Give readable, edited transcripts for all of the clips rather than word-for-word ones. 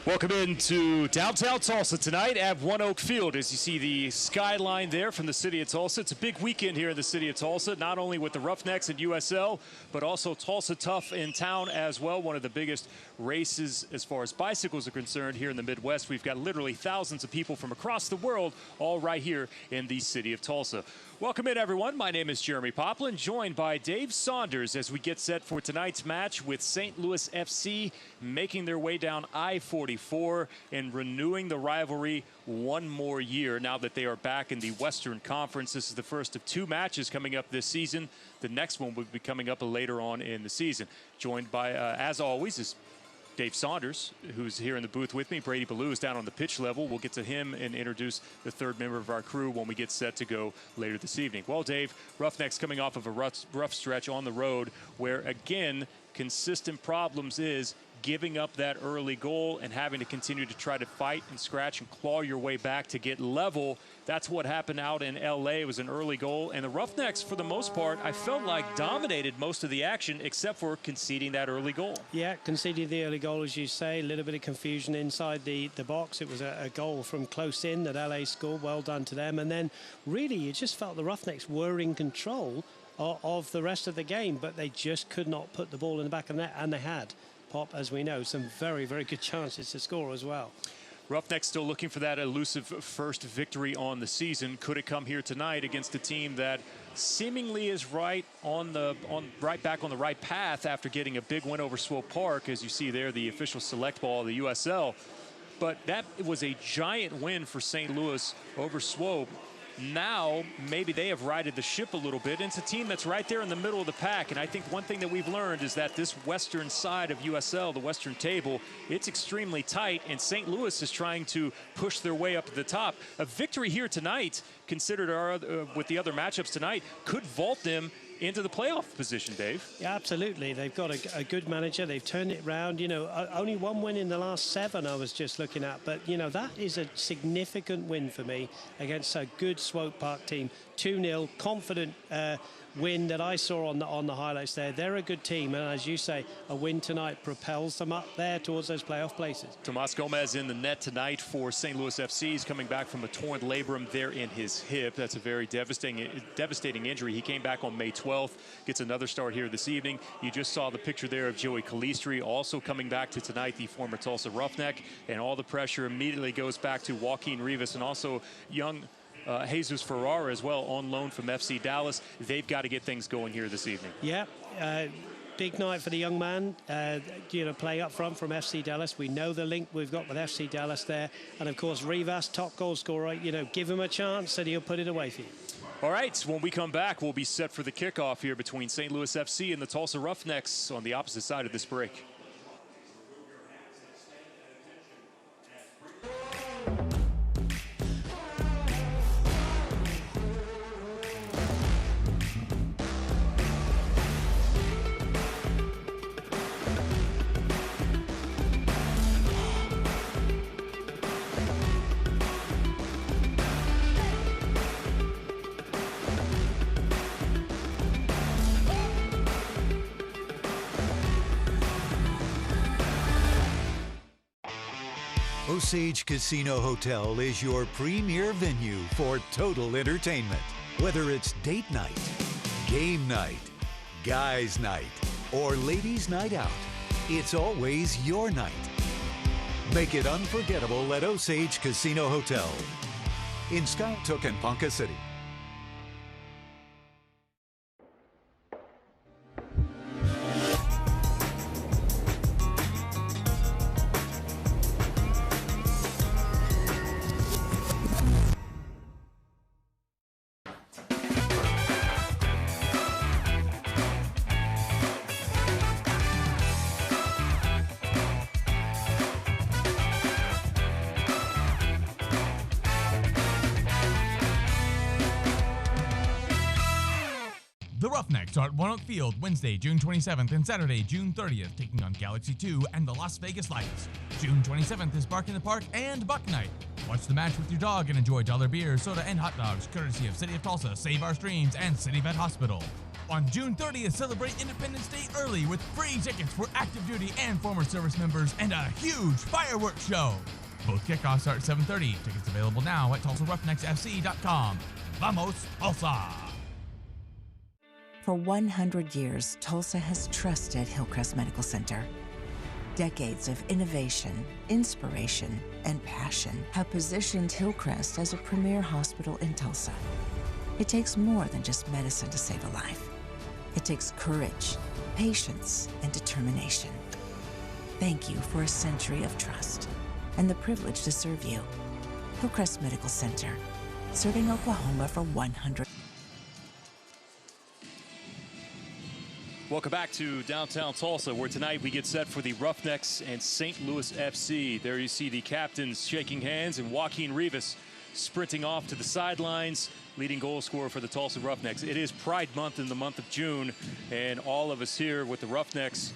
Welcome into downtown Tulsa tonight at One Oak Field. As you see the skyline there from the city of Tulsa, it's a big weekend here in the city of Tulsa, not only with the Roughnecks and USL, but also Tulsa Tough in town as well. One of the biggest races as far as bicycles are concerned here in the Midwest. We've got literally thousands of people from across the world all right here in the city of Tulsa. Welcome in, everyone. My name is Jeremy Poplin, joined by Dave Saunders as we get set for tonight's match with St. Louis FC making their way down I-44 and renewing the rivalry one more year now that they are back in the Western Conference. This is the first of two matches coming up this season. The next one will be coming up later on in the season. Joined by, as always, is Dave Saunders, who's here in the booth with me. Brady Ballou is down on the pitch level. We'll get to him and introduce the third member of our crew when we get set to go later this evening. Well, Dave, Roughnecks coming off of a rough stretch on the road where, again, consistent problems is giving up that early goal and having to continue to try to fight and scratch and claw your way back to get level. That's what happened out in L.A. It was an early goal, and the Roughnecks, for the most part, I felt like dominated most of the action except for conceding that early goal. Yeah, conceded the early goal, as you say. A little bit of confusion inside the box. It was a goal from close in that L.A. scored. Well done to them. And then, really, you just felt the Roughnecks were in control of the rest of the game, but they just could not put the ball in the back of the net, and they had, Pop, as we know, some very, very good chances to score as well. Roughnecks still looking for that elusive first victory on the season. Could it come here tonight against a team that seemingly is right back on the right path after getting a big win over Swope Park, as you see there, the official select ball of the USL. But that was a giant win for St. Louis over Swope. Now, maybe they have righted the ship a little bit. It's a team that's right there in the middle of the pack. And I think one thing that we've learned is that this western side of USL, the western table, it's extremely tight. And St. Louis is trying to push their way up to the top. A victory here tonight, considered with the other matchups tonight, could vault them into the playoff position, Dave. Yeah, absolutely. They've got a good manager. They've turned it around. You know, only one win in the last 7 I was just looking at. But, you know, that is a significant win for me against a good Swope Park team. 2-0, confident win that I saw on the highlights there. They're a good team, and as you say, a win tonight propels them up there towards those playoff places. Tomas Gomez in the net tonight for St. Louis FC. He's coming back from a torn labrum there in his hip. That's a very devastating injury. He came back on May 12th, gets another start here this evening. You just saw the picture there of Joey Calistri also coming back to tonight, the former Tulsa Roughneck, and all the pressure immediately goes back to Joaquin Rivas and also young Jesus Ferrara as well, on loan from FC Dallas. They've got to get things going here this evening. Yeah, big night for the young man, play up front from FC Dallas. We know the link we've got with FC Dallas there. And, of course, Rivas, top goal scorer. You know, give him a chance and he'll put it away for you. All right, when we come back, we'll be set for the kickoff here between St. Louis FC and the Tulsa Roughnecks on the opposite side of this break. Osage Casino Hotel is your premier venue for total entertainment. Whether it's date night, game night, guys night, or ladies night out, it's always your night. Make it unforgettable at Osage Casino Hotel in Skytook and Ponca City. The Roughnecks are at One Oak Field Wednesday, June 27th and Saturday, June 30th, taking on Galaxy 2 and the Las Vegas Lights. June 27th is Bark in the Park and Buck Night. Watch the match with your dog and enjoy dollar beer, soda, and hot dogs, courtesy of City of Tulsa, Save Our Streams, and City Vet Hospital. On June 30th, celebrate Independence Day early with free tickets for active duty and former service members and a huge fireworks show. Both kickoffs start at 7:30. Tickets available now at TulsaRoughnecksFC.com. Vamos, Tulsa! For 100 years, Tulsa has trusted Hillcrest Medical Center. Decades of innovation, inspiration, and passion have positioned Hillcrest as a premier hospital in Tulsa. It takes more than just medicine to save a life. It takes courage, patience, and determination. Thank you for a century of trust and the privilege to serve you. Hillcrest Medical Center, serving Oklahoma for 100. Welcome back to downtown Tulsa, where tonight we get set for the Roughnecks and St. Louis FC. There you see the captains shaking hands and Joaquin Rivas sprinting off to the sidelines, leading goal scorer for the Tulsa Roughnecks. It is Pride Month in the month of June, and all of us here with the Roughnecks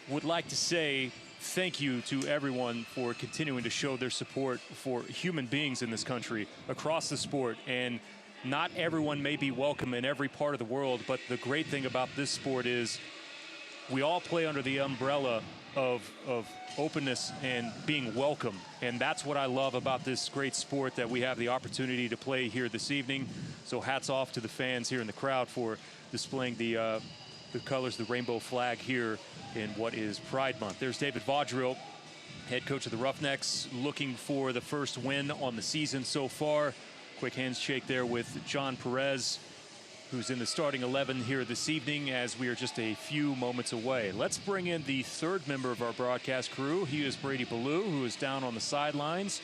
would like to say thank you to everyone for continuing to show their support for human beings in this country across the sport. And not everyone may be welcome in every part of the world, but the great thing about this sport is we all play under the umbrella of openness and being welcome. And that's what I love about this great sport that we have the opportunity to play here this evening. So hats off to the fans here in the crowd for displaying the colors, the rainbow flag here in what is Pride Month. There's David Vaudreuil, head coach of the Roughnecks, looking for the first win on the season so far. Quick handshake there with John Perez, who's in the starting 11 here this evening as we are just a few moments away. Let's bring in the third member of our broadcast crew. He is Brady Ballou, who is down on the sidelines.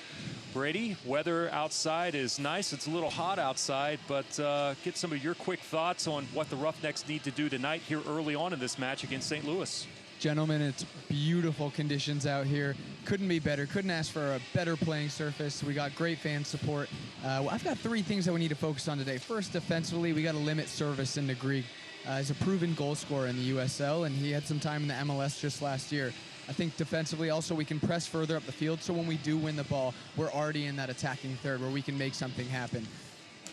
Brady, weather outside is nice. It's a little hot outside, but get some of your quick thoughts on what the Roughnecks need to do tonight here early on in this match against St. Louis. Gentlemen, it's beautiful conditions out here. Couldn't be better. Couldn't ask for a better playing surface. We got great fan support. I've got three things that we need to focus on today. First, defensively, we got to limit service into Grieg. He's a proven goal scorer in the USL, and he had some time in the MLS just last year. I think defensively also we can press further up the field, so when we do win the ball, we're already in that attacking third where we can make something happen.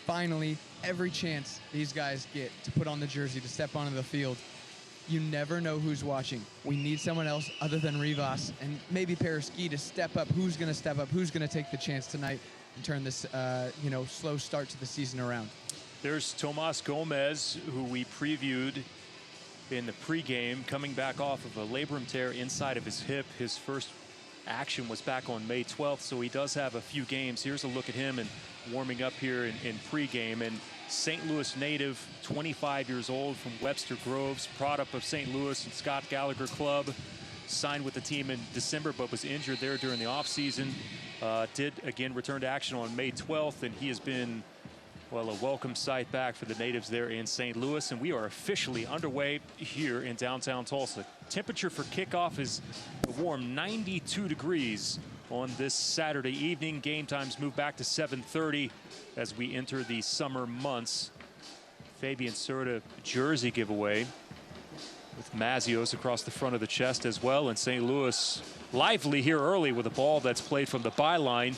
Finally, every chance these guys get to put on the jersey, to step onto the field, you never know who's watching. We need someone else other than Rivas and maybe Pereski to step up. Who's going to step up? Who's going to take the chance tonight and turn this, slow start to the season around? There's Tomas Gomez, who we previewed in the pregame, coming back off of a labrum tear inside of his hip. His first action was back on May 12th, so he does have a few games. Here's a look at him and warming up here in pregame. And St. Louis native, 25 years old, from Webster Groves, product of St. Louis and Scott Gallagher Club. Signed with the team in December, but was injured there during the offseason. Did again return to action on May 12th, and he has been, well, a welcome sight back for the natives there in St. Louis. And we are officially underway here in downtown Tulsa. Temperature for kickoff is a warm 92 degrees on this Saturday evening. Game times move back to 7:30 as we enter the summer months. Fabian Serta jersey giveaway with Mazios across the front of the chest as well. And St. Louis lively here early with a ball that's played from the byline.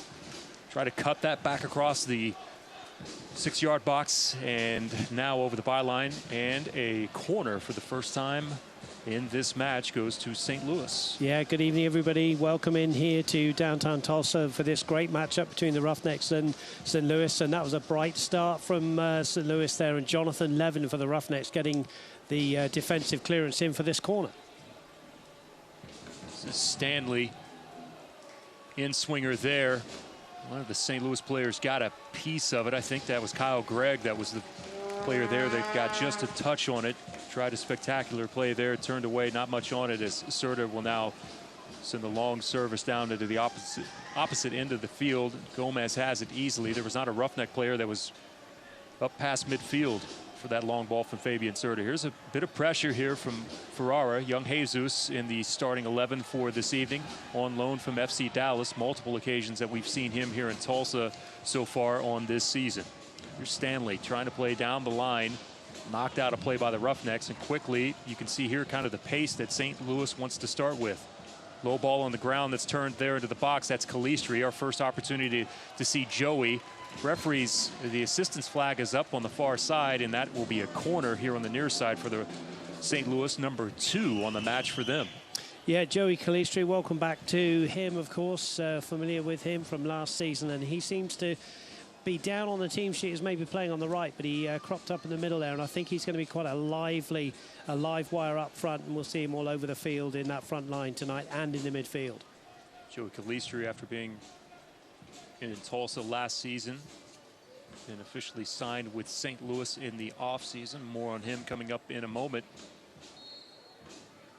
Try to cut that back across the 6-yard box, and now over the byline, and a corner for the first time in this match goes to St. Louis. Yeah, good evening, everybody. Welcome in here to downtown Tulsa for this great matchup between the Roughnecks and St. Louis. And that was a bright start from St. Louis there, and Jonathan Levin for the Roughnecks getting the defensive clearance in for this corner. This is Stanley, in swinger there. One of the St. Louis players got a piece of it. I think that was Kyle Gregg. That was the player there that got just a touch on it. Tried a spectacular play there, turned away, not much on it, as Serta will now send the long service down into the opposite end of the field. Gomez has it easily. There was not a Roughneck player that was up past midfield for that long ball from Fabian Serta. Here's a bit of pressure here from Ferrara. Young Jesus in the starting 11 for this evening, on loan from FC Dallas. Multiple occasions that we've seen him here in Tulsa so far on this season. Here's Stanley trying to play down the line. Knocked out a play by the Roughnecks, and quickly you can see here kind of the pace that St. Louis wants to start with. Low ball on the ground that's turned there into the box. That's Calistri. Our first opportunity to see Joey referees, the assistant's flag is up on the far side, and that will be a corner here on the near side for the St. Louis, number 2 on the match for them. Yeah, Joey Calistri, welcome back to him, of course, familiar with him from last season, and he seems to be down on the team sheet as maybe playing on the right, but he cropped up in the middle there, and I think he's going to be quite a live wire up front, and we'll see him all over the field in that front line tonight and in the midfield. Joey Calistri, after being in Tulsa last season, and officially signed with St. Louis in the offseason. More on him coming up in a moment.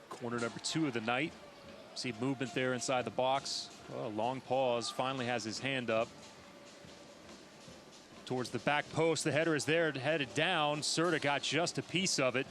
Corner number 2 of the night. See movement there inside the box. Oh, long pause. Finally has his hand up towards the back post. The header is there, headed down. Serta got just a piece of it.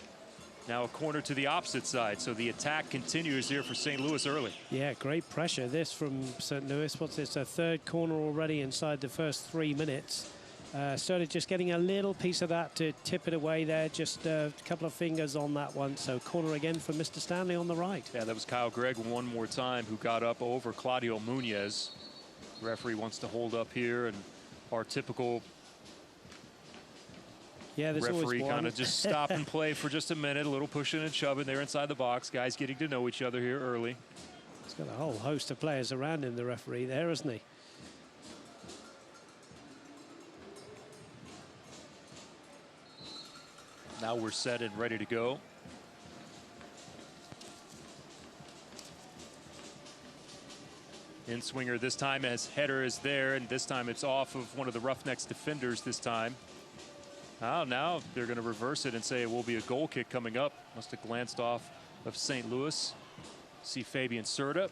Now a corner to the opposite side. So the attack continues here for St. Louis early. Yeah, great pressure. This from St. Louis. What's this? A third corner already inside the first 3 minutes. Serta just getting a little piece of that to tip it away there. Just a couple of fingers on that one. So corner again for Mr. Stanley on the right. Yeah, that was Kyle Gregg one more time who got up over Claudio Munoz. Referee wants to hold up here, and our typical referee kind of just stop and play for just a minute. A little pushing and shoving there inside the box. Guys getting to know each other here early. He's got a whole host of players around him, the referee there, isn't he? Now we're set and ready to go. In swinger this time as header is there, and this time it's off of one of the Roughnecks defenders this time. Oh, now they're going to reverse it and say it will be a goal kick coming up. Must have glanced off of St. Louis. See Fabian Serta.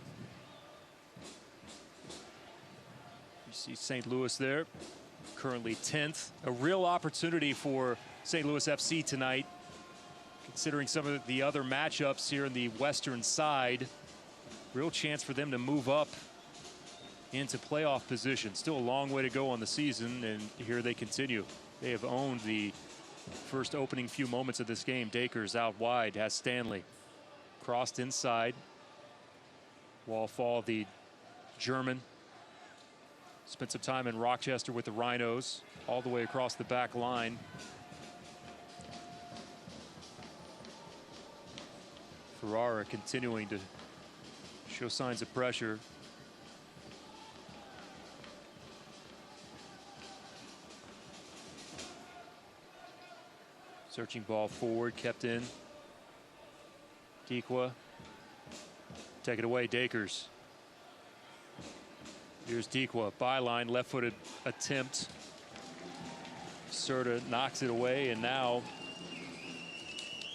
You see St. Louis there, currently 10th. A real opportunity for St. Louis FC tonight, considering some of the other matchups here in the western side. Real chance for them to move up into playoff position. Still a long way to go on the season, and here they continue. They have owned the first opening few moments of this game. Dakers out wide, has Stanley. Crossed inside. Wallfall, the German. Spent some time in Rochester with the Rhinos, all the way across the back line. Ferrara continuing to show signs of pressure. Searching ball forward, kept in. Dikwa. Take it away, Dakers. Here's Dikwa, byline, left-footed attempt. Serta knocks it away, and now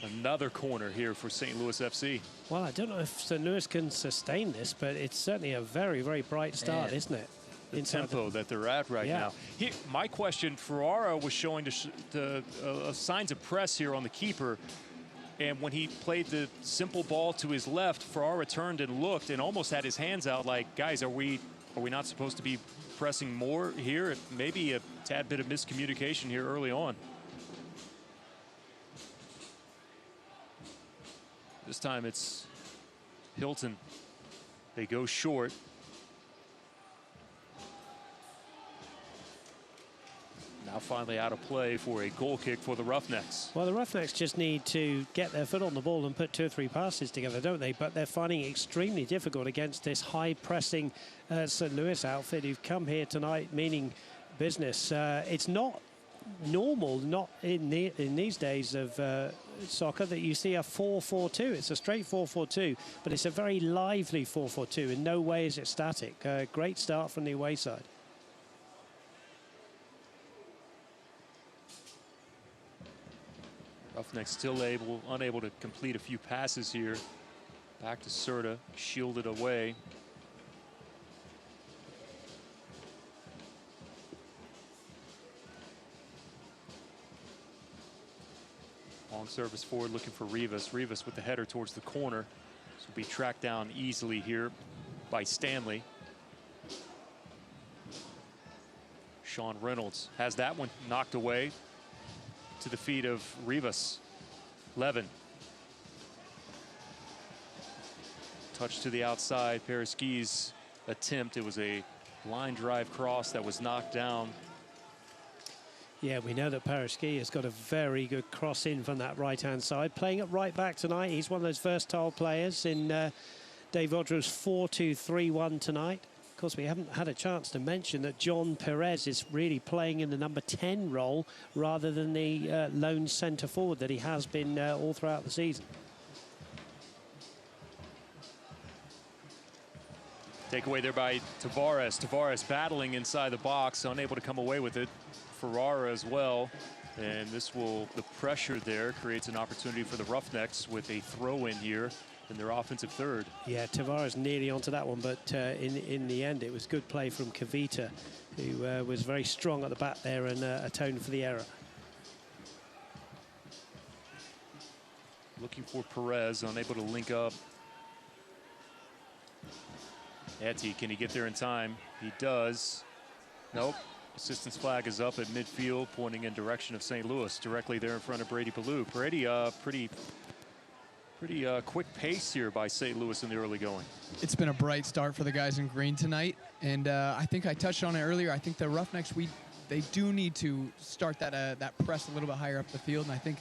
another corner here for St. Louis FC. Well, I don't know if St. Louis can sustain this, but it's certainly a very, very bright start, isn't it? The tempo that they're at right now. Here, my question, Ferrara was showing the signs of press here on the keeper, and when he played the simple ball to his left, Ferrara turned and looked and almost had his hands out like, guys, are we not supposed to be pressing more here? Maybe a tad bit of miscommunication here early on. This time it's Hilton. They go short. Now finally out of play for a goal kick for the Roughnecks. Well, the Roughnecks just need to get their foot on the ball and put 2 or 3 passes together, don't they? But they're finding it extremely difficult against this high-pressing St. Louis outfit who've come here tonight meaning business. It's not normal, not in these days of soccer, that you see a 4-4-2. It's a straight 4-4-2, but it's a very lively 4-4-2. In no way is it static. Great start from the away side. Roughnecks still unable to complete a few passes here. Back to Serta, shielded away. Long service forward looking for Rivas. Rivas with the header towards the corner. This will be tracked down easily here by Stanley. Sean Reynolds has that one knocked away to the feet of Rivas. Levin. Touch to the outside. Pereski's attempt. It was a line drive cross that was knocked down Yeah, we know that Parashki has got a very good cross in from that right-hand side. Playing at right back tonight, he's one of those versatile players in Dave Odro's 4-2-3-1 tonight. Of course, we haven't had a chance to mention that John Perez is really playing in the number 10 role rather than the lone centre forward that he has been all throughout the season. Takeaway there by Tavares. Tavares battling inside the box, unable to come away with it. Ferrara as well. And the pressure there creates an opportunity for the Roughnecks with a throw in here in their offensive third. Yeah, Tavares nearly onto that one, but in the end, it was good play from Kavita, who was very strong at the back there and atoned for the error. Looking for Perez, unable to link up. Etty, can he get there in time? He does. Nope. Assistance flag is up at midfield, pointing in direction of St. Louis, directly there in front of Brady Ballou. Brady, pretty quick pace here by St. Louis in the early going. It's been a bright start for the guys in green tonight, and I think I touched on it earlier. I think the Roughnecks, they do need to start that press a little bit higher up the field, and I think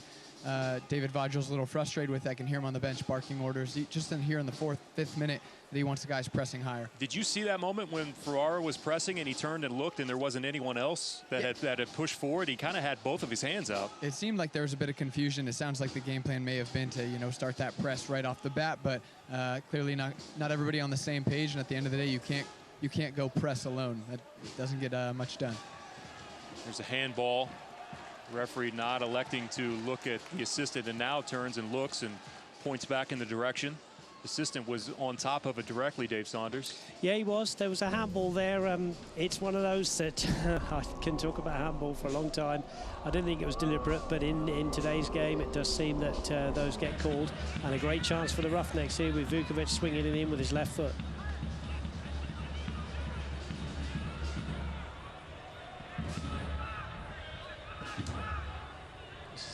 David Vadril's a little frustrated with that. I can hear him on the bench barking orders. Just in here in the 4th, 5th minute, that he wants the guys pressing higher. Did you see that moment when Ferrara was pressing and he turned and looked and there wasn't anyone else that had pushed forward? He kind of had both of his hands out. It seemed like there was a bit of confusion. It sounds like the game plan may have been to start that press right off the bat, but clearly not everybody on the same page. And at the end of the day, you can't go press alone. That doesn't get much done. There's a handball. Referee not electing to look at the assistant and now turns and looks and points back in the direction. Assistant was on top of it directly, Dave Saunders. Yeah, he was. There was a handball there. It's one of those that I can talk about handball for a long time. I don't think it was deliberate, but in today's game, it does seem that those get called. And a great chance for the Roughnecks here with Vukovic swinging it in with his left foot.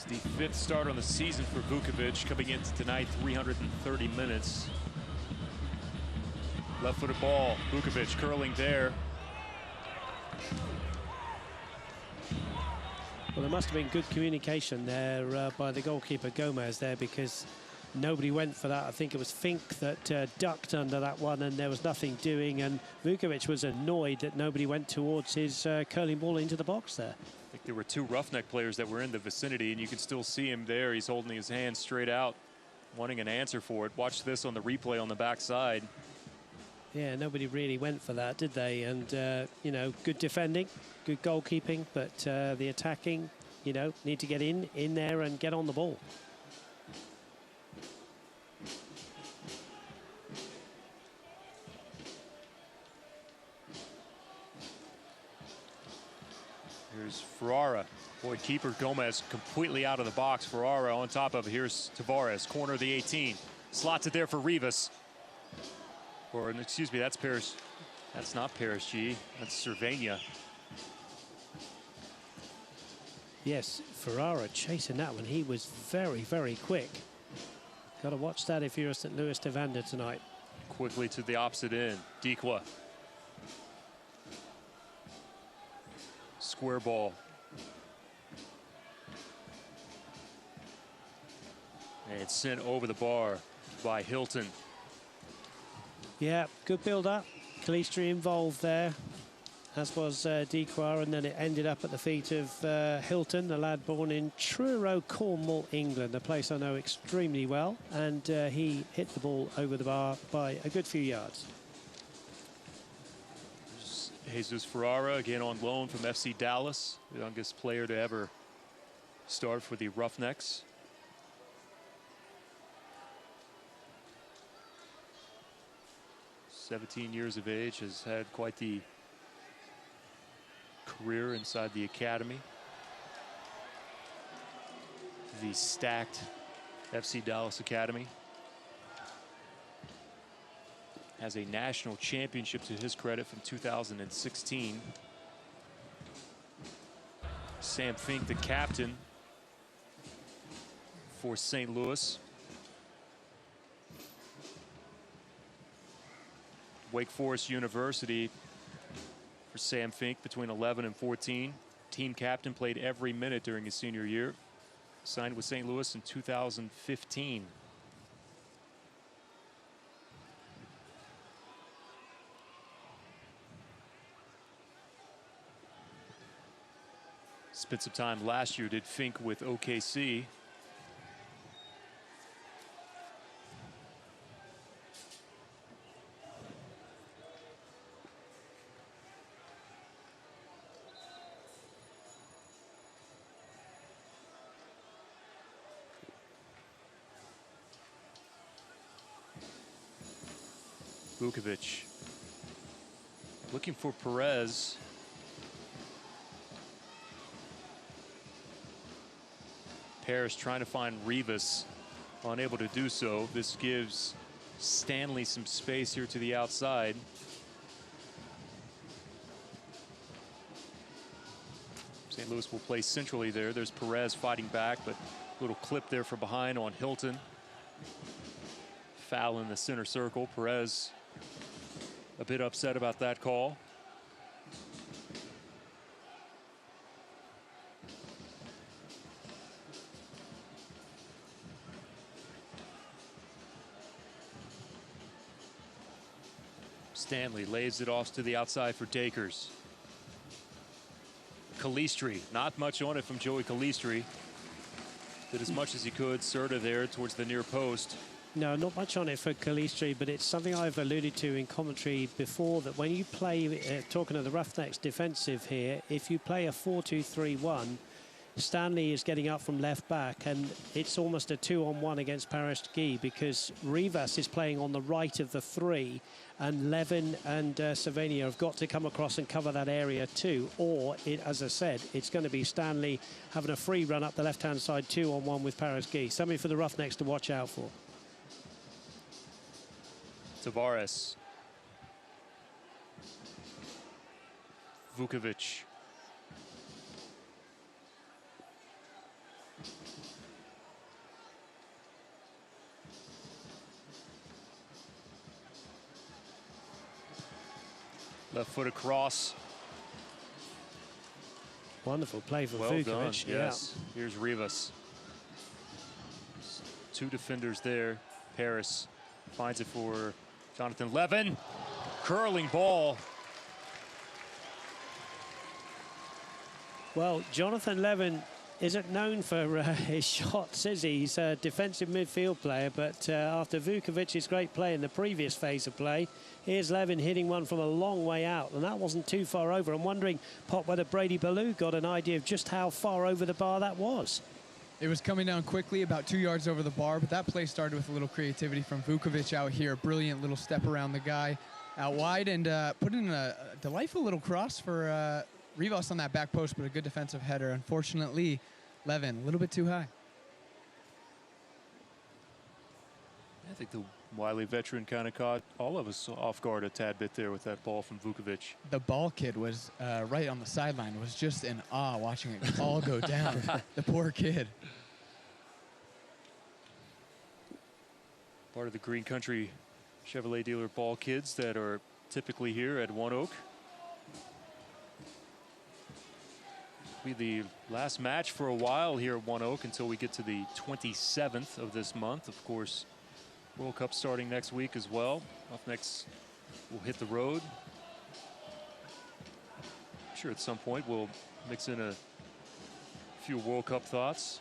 The 5th start on the season for Vukovic, coming into tonight 330 minutes. Left-footed ball, Vukovic curling there. Well, there must have been good communication there by the goalkeeper Gomez there, because nobody went for that. I think it was Fink that ducked under that one and there was nothing doing, and Vukovic was annoyed that nobody went towards his curling ball into the box there. I think there were 2 Roughneck players that were in the vicinity, and you can still see him there. He's holding his hand straight out, wanting an answer for it. Watch this on the replay on the backside. Yeah, nobody really went for that, did they? And, good defending, good goalkeeping, but the attacking, need to get in there and get on the ball. Here's Ferrara. Boy, keeper Gomez completely out of the box. Ferrara on top of it. Here's Tavares, corner of the 18. Slots it there for Rivas. Or, excuse me, that's Paris. That's not Paris G. That's Cervania. Yes, Ferrara chasing that one. He was very, very quick. Got to watch that if you're a St. Louis defender tonight. Quickly to the opposite end. Dikwa. Square ball. And it's sent over the bar by Hilton. Yeah, good build-up. Calistri involved there, as was Dikwa, and then it ended up at the feet of Hilton, the lad born in Truro, Cornwall, England, a place I know extremely well, and he hit the ball over the bar by a good few yards. Jesus Ferrara, again on loan from FC Dallas, the youngest player to ever start for the Roughnecks. "17 years of age, has had quite the career inside the academy. The stacked FC Dallas Academy. Has a national championship to his credit from 2016. Sam Fink, the captain for St. Louis. Wake Forest University for Sam Fink between 11 and 14. team captain, played every minute during his senior year. Signed with St. Louis in 2015. Spent some time last year, did Fink with OKC. Vukovic looking for Perez. Paris trying to find Rivas, unable to do so. This gives Stanley some space here to the outside. St. Louis will play centrally there. There's Perez fighting back, but a little clip there from behind on Hilton. Foul in the center circle. Perez a bit upset about that call. Stanley lays it off to the outside for Dakers. Calistri, not much on it from Joey Calistri. Did as much as he could. Serta there towards the near post. No, not much on it for Calistri, but it's something I've alluded to in commentary before, that when you play, talking of the Roughnecks defensive here, if you play a 4-2-3-1, Stanley is getting up from left back, and it's almost a 2-on-1 against Paris Guy, because Rivas is playing on the right of the three, and Levin and Savania have got to come across and cover that area too. Or, as I said, it's going to be Stanley having a free run up the left-hand side, 2-on-1 with Paris Guy. Something for the Roughnecks to watch out for. Tavares. Vukovic. Left foot across. Wonderful play for Well Vukovic. done, Yeah. yes. Here's Rivas. Two defenders there. Paris finds it for Jonathan Levin. Curling ball. Well, Jonathan Levin isn't known for his shots, is he? He's a defensive midfield player, but after Vukovic's great play in the previous phase of play, here's Levin hitting one from a long way out, and that wasn't too far over. I'm wondering, Pop, whether Brady Ballou got an idea of just how far over the bar that was. It was coming down quickly, about 2 yards over the bar, but that play started with a little creativity from Vukovic out here. Brilliant little step around the guy out wide, and put in a delightful little cross for Rivas on that back post, but a good defensive header. Unfortunately, Levin, a little bit too high. I think the wily veteran kind of caught all of us off guard a tad bit there with that ball from Vukovic. The ball kid was right on the sideline, was just in awe watching it all go down. The poor kid. Part of the Green Country Chevrolet dealer ball kids that are typically here at One Oak. Be the last match for a while here at One Oak until we get to the 27th of this month. Of course, World Cup starting next week as well. Roughnecks will hit the road. I'm sure at some point we'll mix in a few World Cup thoughts.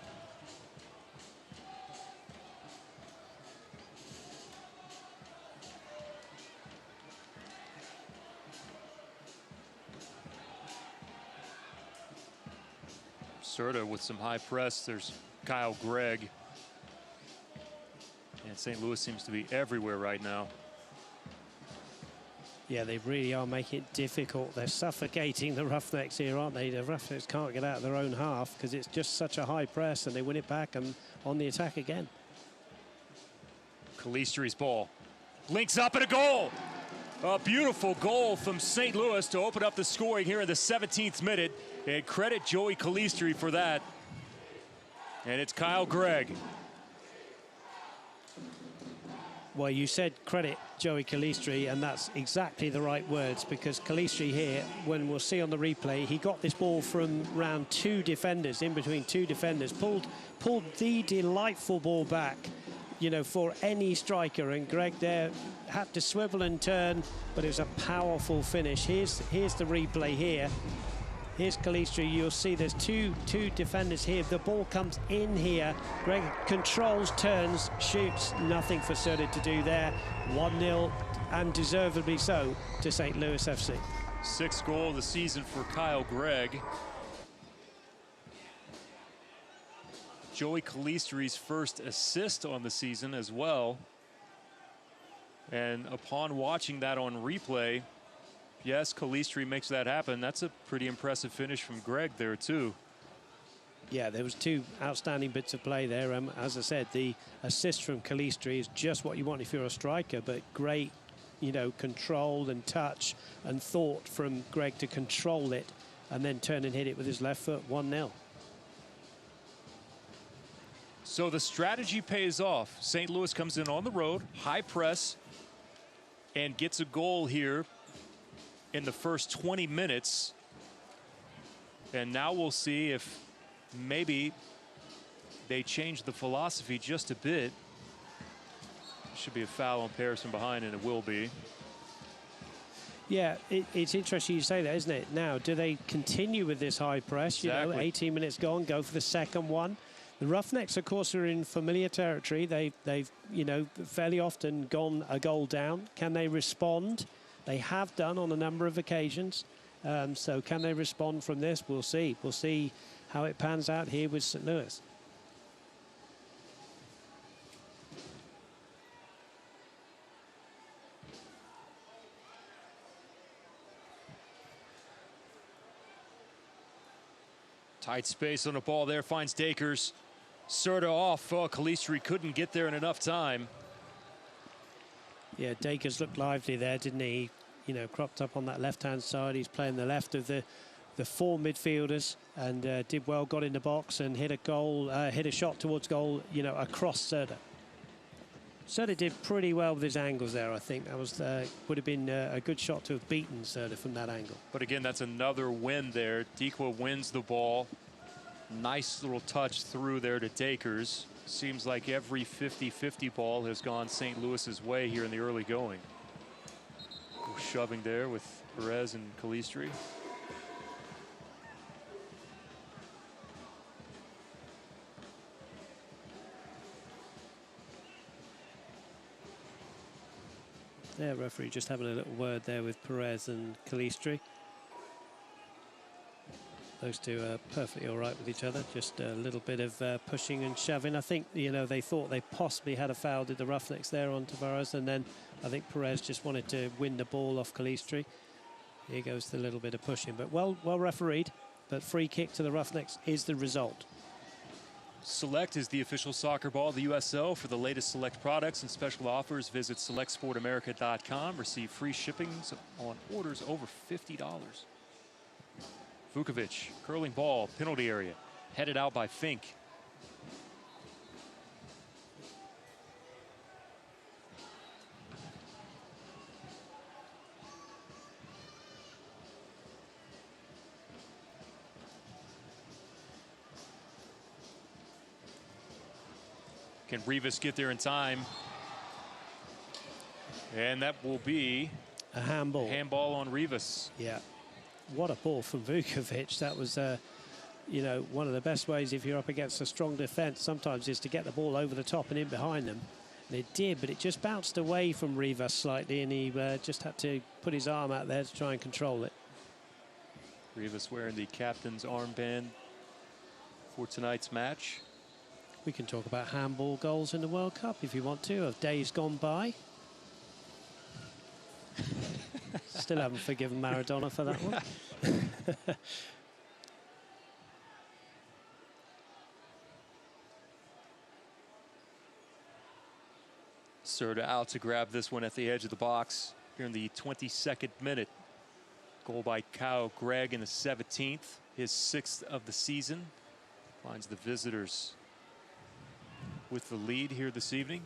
Serta with some high press. There's Kyle Gregg. And St. Louis seems to be everywhere right now. Yeah, they really are making it difficult. They're suffocating the Roughnecks here, aren't they? The Roughnecks can't get out of their own half because it's just such a high press, and they win it back and on the attack again. Calistri's ball. Links up and a goal. A beautiful goal from St. Louis to open up the scoring here in the 17th minute. And credit Joey Calistri for that. And it's Kyle Gregg. Well, you said credit Joey Calistri, and that's exactly the right words, because Calistri here, when we'll see on the replay, he got this ball from round 2 defenders, in between 2 defenders, pulled the delightful ball back, you know, for any striker, and Greg there had to swivel and turn, but it was a powerful finish. Here's the replay here. Here's Calistri. You'll see there's two defenders here. The ball comes in here. Greg controls, turns, shoots. Nothing for Serda to do there. 1-0, and deservedly so, to St. Louis FC. 6th goal of the season for Kyle Gregg. Joey Calistri's first assist on the season as well. And upon watching that on replay, yes, Calistri makes that happen. That's a pretty impressive finish from Greg there, too. Yeah, there was 2 outstanding bits of play there. As I said, the assist from Calistri is just what you want if you're a striker, but great, you know, control and touch and thought from Greg to control it and then turn and hit it with his left foot. 1-0. So the strategy pays off. St. Louis comes in on the road, high press, and gets a goal here in the first 20 minutes. And now we'll see if maybe they change the philosophy just a bit. Should be a foul on Paris from behind, and it will be. Yeah, it's interesting you say that, isn't it? Now, do they continue with this high press? Exactly. You know, 18 minutes gone, go for the second one. The Roughnecks, of course, are in familiar territory. They've you know, fairly often gone a goal down. Can they respond? They have done on a number of occasions. So can they respond from this? We'll see. We'll see how it pans out here with St. Louis. Tight space on the ball there, finds Dakers. Serda off. Oh, Calistri couldn't get there in enough time. Yeah, Dakers looked lively there, didn't he? You know, cropped up on that left-hand side. He's playing the left of the 4 midfielders, and did well, got in the box and hit a goal, hit a shot towards goal, you know, across Serda. Serda did pretty well with his angles there, I think. That was would have been a good shot to have beaten Serda from that angle. But again, that's another win there. Dikwa wins the ball. Nice little touch through there to Dakers. Seems like every 50-50 ball has gone St. Louis's way here in the early going. Shoving there with Perez and Calistri. Yeah, referee just having a little word there with Perez and Calistri. Those two are perfectly all right with each other. Just a little bit of pushing and shoving. I think, you know, they thought they possibly had a foul, did the Roughnecks there on Tavares, and then I think Perez just wanted to win the ball off Calistri. Here goes the little bit of pushing, but well refereed. But free kick to the Roughnecks is the result. Select is the official soccer ball of the USL. For the latest Select products and special offers, visit selectsportamerica.com. Receive free shipping on orders over $50. Vukovic, curling ball, penalty area, headed out by Fink. Can Rivas get there in time? And that will be a handball. Handball on Rivas. Yeah. What a ball from Vukovic. That was, you know, one of the best ways if you're up against a strong defence sometimes is to get the ball over the top and in behind them. And it did, but it just bounced away from Rivas slightly, and he just had to put his arm out there to try and control it. Rivas wearing the captain's armband for tonight's match. We can talk about handball goals in the World Cup if you want to, of days gone by. Still haven't forgiven Maradona for that one. Serda out to grab this one at the edge of the box here in the 22nd minute. Goal by Kyle Gregg in the 17th, his 6th of the season. Finds the visitors with the lead here this evening.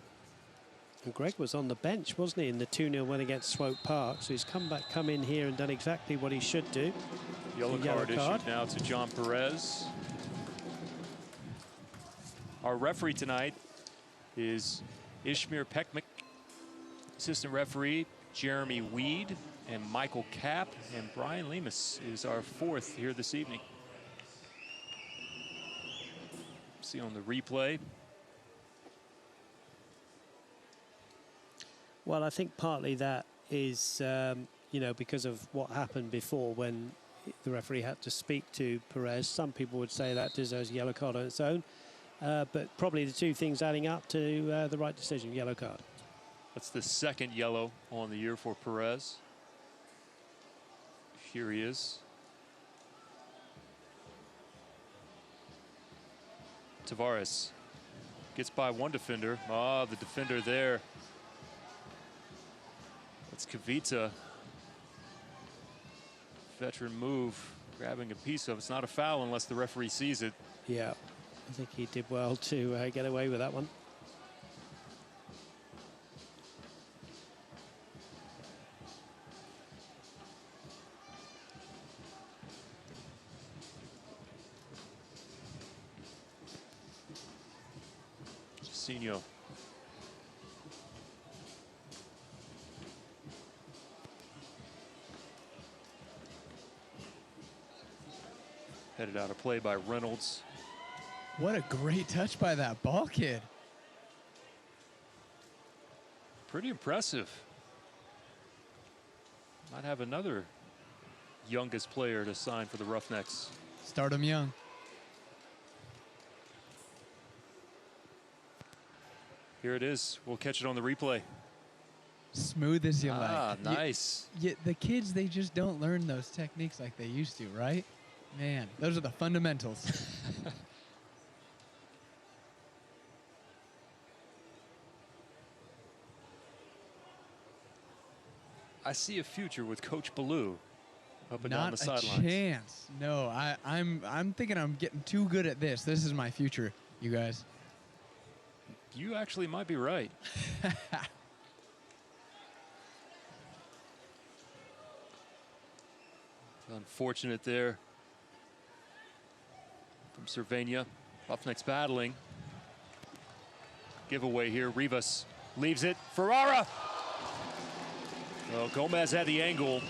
And Greg was on the bench, wasn't he, in the 2-0 win against Swope Park? So he's come in here and done exactly what he should do. Yellow card issued now to John Perez. Our referee tonight is Ishmir Pekmik. Assistant referee Jeremy Weed and Michael Kapp, and Brian Lemus is our fourth here this evening. See on the replay. Well, I think partly that is, you know, because of what happened before when the referee had to speak to Perez. Some people would say that deserves a yellow card on its own, but probably the two things adding up to the right decision, yellow card. That's the second yellow on the year for Perez. Here he is. Tavares gets by one defender. Ah, the defender there. That's Kavita. Veteran move, grabbing a piece of. It's not a foul unless the referee sees it. Yeah, I think he did well to get away with that one. Jacinho. Headed out of play by Reynolds. What a great touch by that ball kid. Pretty impressive. Might have another youngest player to sign for the Roughnecks. Start him young. Here it is. We'll catch it on the replay. Smooth as you like. Ah, nice. The kids, they just don't learn those techniques like they used to, right? Man, those are the fundamentals. I see a future with Coach Ballou up and down the Not a sidelines. chance. No, I'm thinking I'm getting too good at this. This is my future, you guys. You actually might be right. Unfortunate there from Cervania. Roughnecks battling. Giveaway here. Rivas leaves it. Ferrara. Well, Gomez had the angle.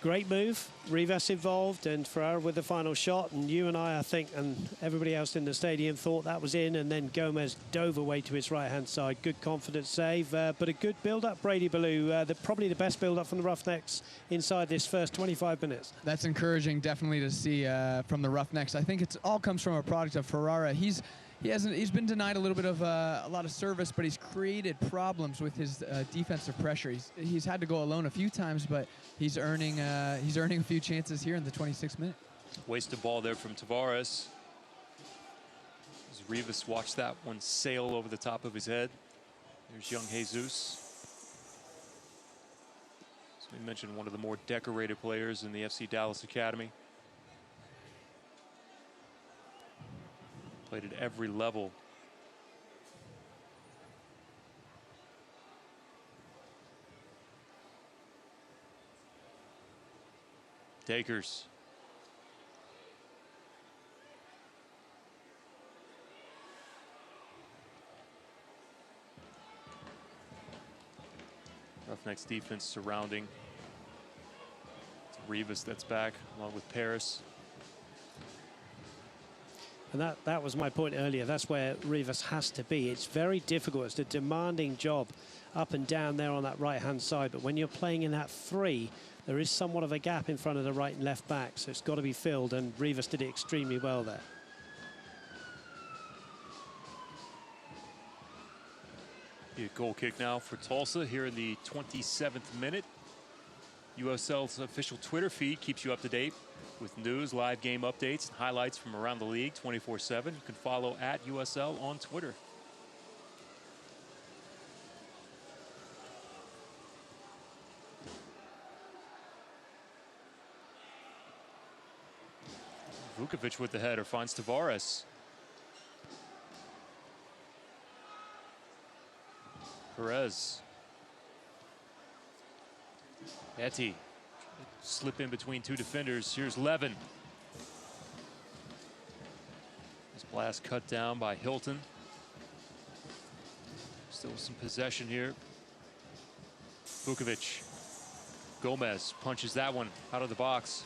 Great move. Rivas involved and Ferrara with the final shot. And you and I think, and everybody else in the stadium thought that was in. And then Gomez dove away to his right-hand side. Good confident save, but a good build-up, Brady Ballou. Probably the best build-up from the Roughnecks inside this first 25 minutes. That's encouraging, definitely, to see from the Roughnecks. I think it all comes from a product of Ferrara. He's been denied a little bit of a lot of service, but he's created problems with his defensive pressure. He's had to go alone a few times, but he's earning a few chances here in the 26th minute. Wasted ball there from Tavares. As Rivas watched that one sail over the top of his head. There's young Jesus. So we mentioned one of the more decorated players in the FC Dallas Academy. Played at every level. Takers. Roughnecks defense surrounding. It's Rivas that's back along with Paris. And that was my point earlier. That's where Rivas has to be. It's very difficult. It's a demanding job up and down there on that right-hand side. But when you're playing in that 3, there is somewhat of a gap in front of the right and left back. So it's got to be filled. And Rivas did it extremely well there. Be a goal kick now for Tulsa here in the 27th minute. USL's official Twitter feed keeps you up to date with news, live game updates, and highlights from around the league 24/7. You can follow at USL on Twitter. Vukovic with the header finds Tavares. Perez. Etty. Slip in between two defenders. Here's Levin. This blast cut down by Hilton. Still some possession here. Vukovic. Gomez punches that one out of the box.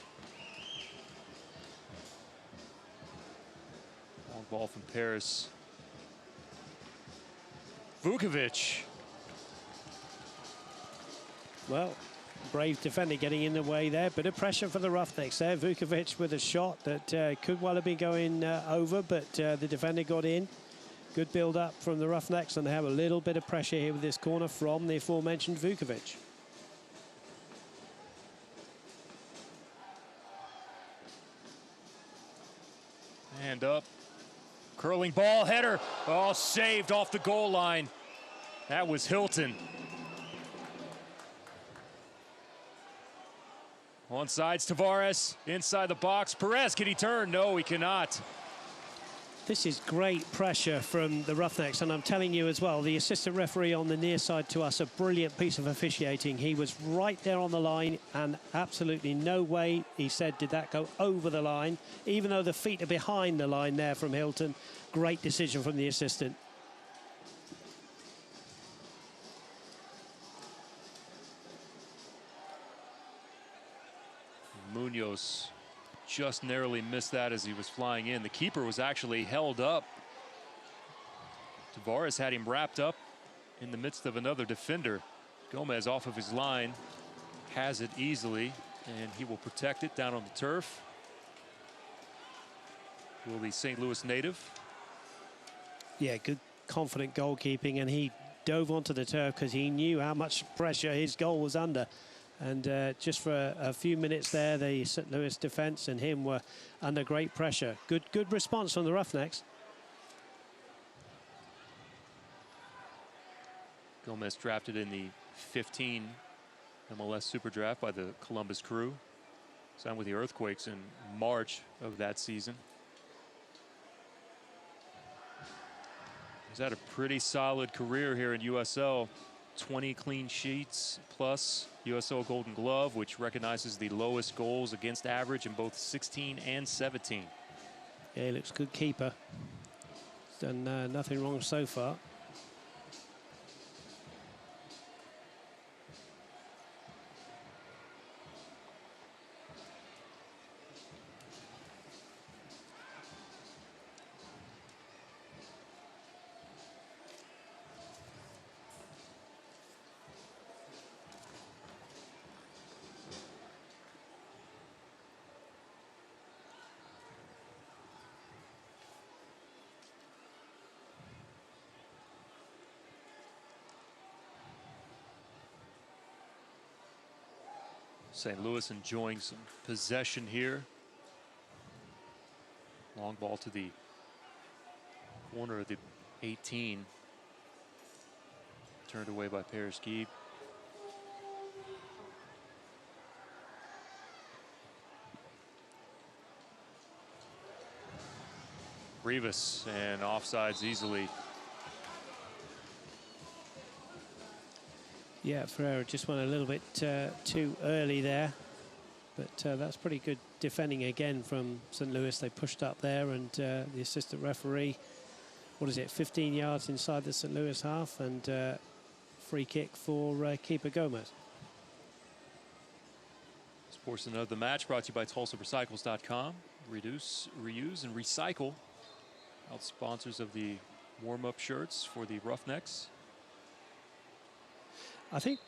Long ball from Paris. Vukovic. Well, brave defender getting in the way there. Bit of pressure for the Roughnecks there. Vukovic with a shot that could well have been going over, but the defender got in. Good build-up from the Roughnecks, and they have a little bit of pressure here with this corner from the aforementioned Vukovic. Hand up. Curling ball, header. Oh, saved off the goal line. That was Hilton. Onsides Tavares, inside the box. Perez, can he turn? No, he cannot. This is great pressure from the Roughnecks, and I'm telling you as well, the assistant referee on the near side to us, a brilliant piece of officiating. He was right there on the line, and absolutely no way, he said, did that go over the line, even though the feet are behind the line there from Hilton. Great decision from the assistant. Munoz just narrowly missed that as he was flying in. The keeper was actually held up. Tavares had him wrapped up in the midst of another defender. Gomez off of his line, has it easily, and he will protect it down on the turf. Will the St. Louis native. Yeah, good, confident goalkeeping, and he dove onto the turf because he knew how much pressure his goal was under. And just for a few minutes there, the St. Louis defence and him were under great pressure. Good response from the Roughnecks. Gomez drafted in the 15 MLS Super Draft by the Columbus Crew. Signed with the Earthquakes in March of that season. He's had a pretty solid career here in USL. 20 clean sheets plus USL Golden Glove, which recognizes the lowest goals against average in both 16 and 17. Yeah, he looks good keeper. He's done nothing wrong so far. St. Louis enjoying some possession here. Long ball to the corner of the 18. Turned away by Paris-Guy. Rivas, and offsides easily. Yeah, Ferreira just went a little bit too early there. But that's pretty good defending again from St. Louis. They pushed up there, and the assistant referee, what is it, 15 yards inside the St. Louis half, and free kick for keeper Gomez. Sports and of the match brought to you by TulsaRecycles.com. Reduce, reuse, and recycle. Out sponsors of the warm-up shirts for the Roughnecks. I think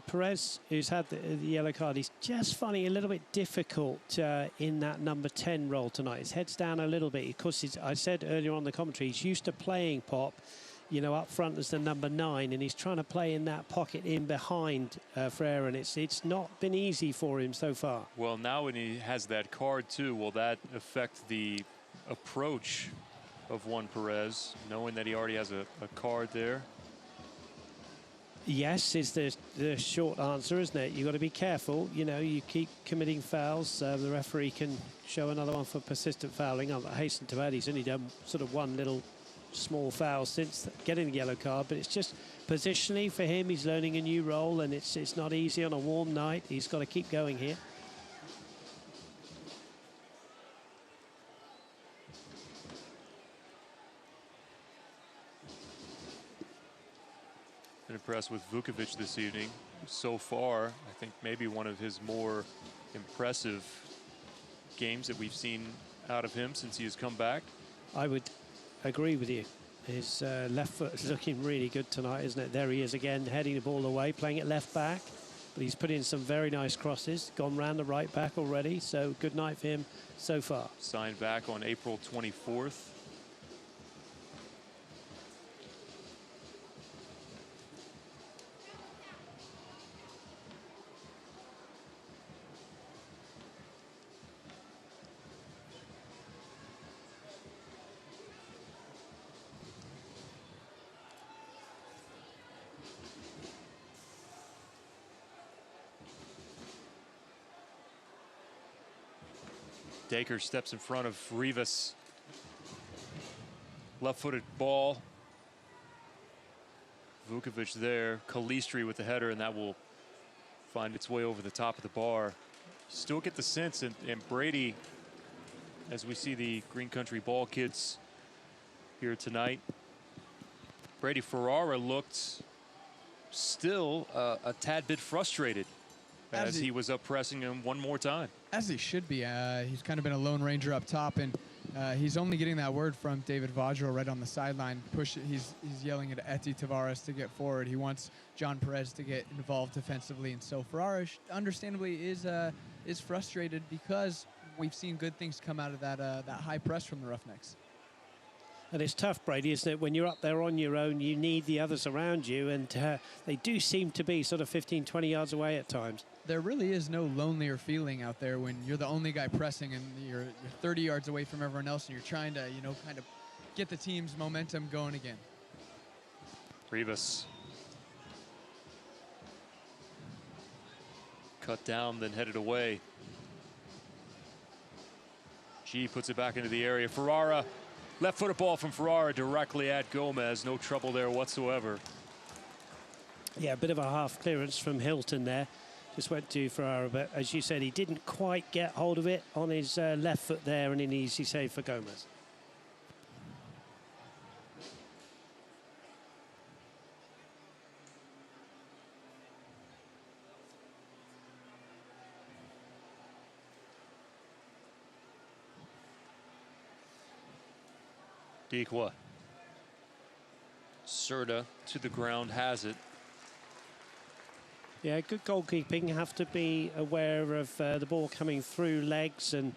Perez, who's had the yellow card, he's just finding it a little bit difficult in that number 10 role tonight. His head's down a little bit. Of course, I said earlier on the commentary, he's used to playing Pop, you know, up front as the number 9, and he's trying to play in that pocket in behind Ferreira, and it's not been easy for him so far. Well, now when he has that card too, will that affect the approach of Juan Perez, knowing that he already has a card there? Yes, is the short answer, isn't it? You've got to be careful. You know, you keep committing fouls. The referee can show another one for persistent fouling. I hasten to add, he's only done sort of one little small fouls since getting the yellow card, but it's just positionally for him. He's learning a new role, and it's not easy on a warm night. He's got to keep going here. Been impressed with Vukovic this evening. So far, I think maybe one of his more impressive games that we've seen out of him since he has come back. I would agree with you. His left foot is looking really good tonight, isn't it? There he is again, heading the ball away, playing it left back. But he's put in some very nice crosses, gone round the right back already. So good night for him so far. Signed back on April 24th. Dacre steps in front of Rivas. Left-footed ball. Vukovic there. Kalistri with the header, and that will find its way over the top of the bar. Still get the sense, and Brady, as we see the Green Country Ball kids here tonight, Brady Ferrara looked still a tad bit frustrated as he was up pressing him one more time. As he should be. He's kind of been a lone ranger up top, and he's only getting that word from David Vajro right on the sideline. He's yelling at Eti Tavares to get forward. He wants John Perez to get involved defensively, and so Ferrara understandably is frustrated because we've seen good things come out of that high press from the Roughnecks. And it's tough, Brady, isn't it? When you're up there on your own, you need the others around you, and they do seem to be sort of 15, 20 yards away at times. There really is no lonelier feeling out there when you're the only guy pressing and you're 30 yards away from everyone else, and you're trying to, kind of get the team's momentum going again. Rivas. Cut down, then headed away. G puts it back into the area. Ferrara. Left-footed ball from Ferrara directly at Gomez. No trouble there whatsoever. Yeah, a bit of a half clearance from Hilton there. Just went to Ferrara, but as you said, he didn't quite get hold of it on his left foot there, and an easy save for Gomez. Dequa. Serta to the ground, has it. Yeah, good goalkeeping. Have to be aware of the ball coming through legs and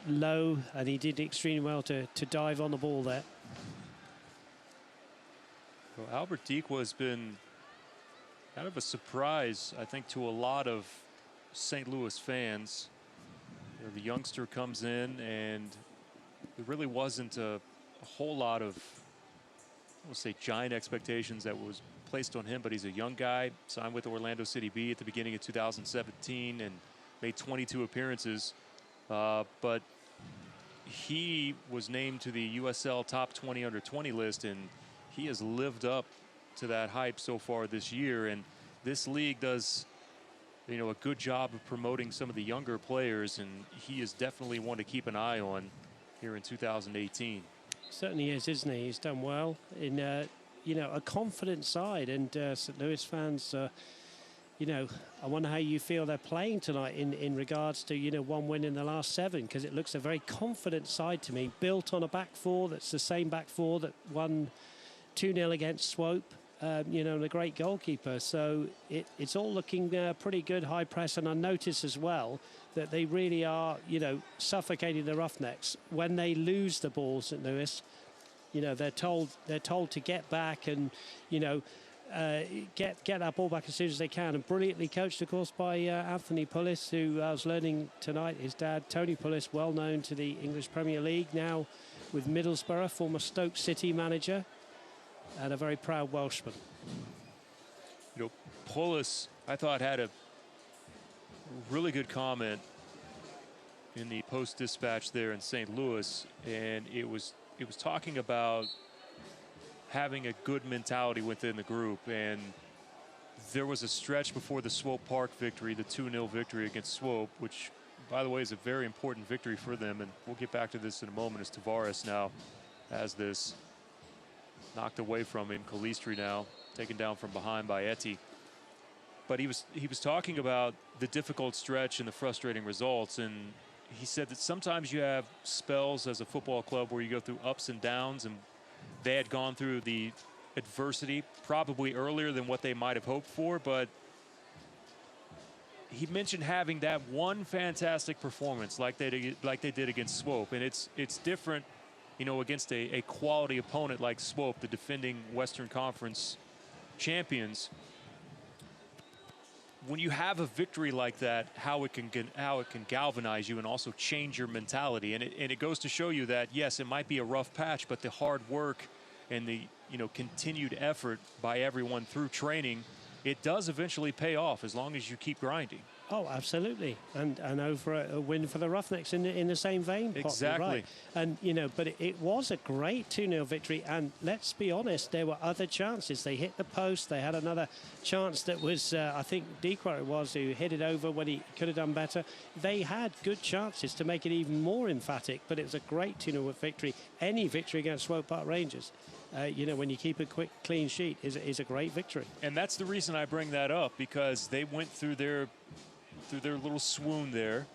low, and he did extremely well to dive on the ball there. Well, Albert Dequa has been kind of a surprise, I think, to a lot of St. Louis fans. The youngster comes in, and there really wasn't a whole lot of, we'll say, giant expectations that was placed on him, but he's a young guy, signed with Orlando City B at the beginning of 2017 and made 22 appearances. But he was named to the USL Top 20 Under 20 list, and he has lived up to that hype so far this year. And this league does, a good job of promoting some of the younger players, and he is definitely one to keep an eye on here in 2018. Certainly is, isn't he? He's done well in, a confident side. And St. Louis fans, I wonder how you feel they're playing tonight in regards to, one win in the last 7, because it looks a very confident side to me, built on a back four that's the same back four that won 2-0 against Swope, and a great goalkeeper. So it's all looking pretty good, high press. And I notice as well that they really are, suffocating the Roughnecks. When they lose the ball, St. Louis, they're told to get back and, get that ball back as soon as they can. And brilliantly coached, of course, by Anthony Pullis, who I was learning tonight. His dad, Tony Pullis, well known to the English Premier League, now with Middlesbrough, former Stoke City manager, and a very proud Welshman. Pullis, I thought, had a really good comment in the Post-Dispatch there in St. Louis, and it was talking about having a good mentality within the group. And there was a stretch before the Swope Park victory, the 2-0 victory against Swope, which, by the way, is a very important victory for them. And we'll get back to this in a moment as Tavares now has this knocked away from him. Calistri now taken down from behind by Etty. But he was talking about the difficult stretch and the frustrating results, and he said that sometimes you have spells as a football club where you go through ups and downs, and they had gone through the adversity probably earlier than what they might have hoped for. But he mentioned having that one fantastic performance like they did against Swope, and it's different, you know, against a quality opponent like Swope, the defending Western Conference champions. When you have a victory like that, how it can galvanize you and also change your mentality, and it goes to show you that yes, it might be a rough patch, but the hard work and the continued effort by everyone through training, it does eventually pay off as long as you keep grinding. Oh, absolutely, and over a win for the Roughnecks in the same vein. Exactly. Right. And but it was a great 2-0 victory. And let's be honest, there were other chances. They hit the post. They had another chance that was, I think, Dequar it was who hit it over when he could have done better. They had good chances to make it even more emphatic. But it was a great 2-0 victory. Any victory against Swope Park Rangers, when you keep a quick, clean sheet, is a great victory. And that's the reason I bring that up, because they went through their little swoon there,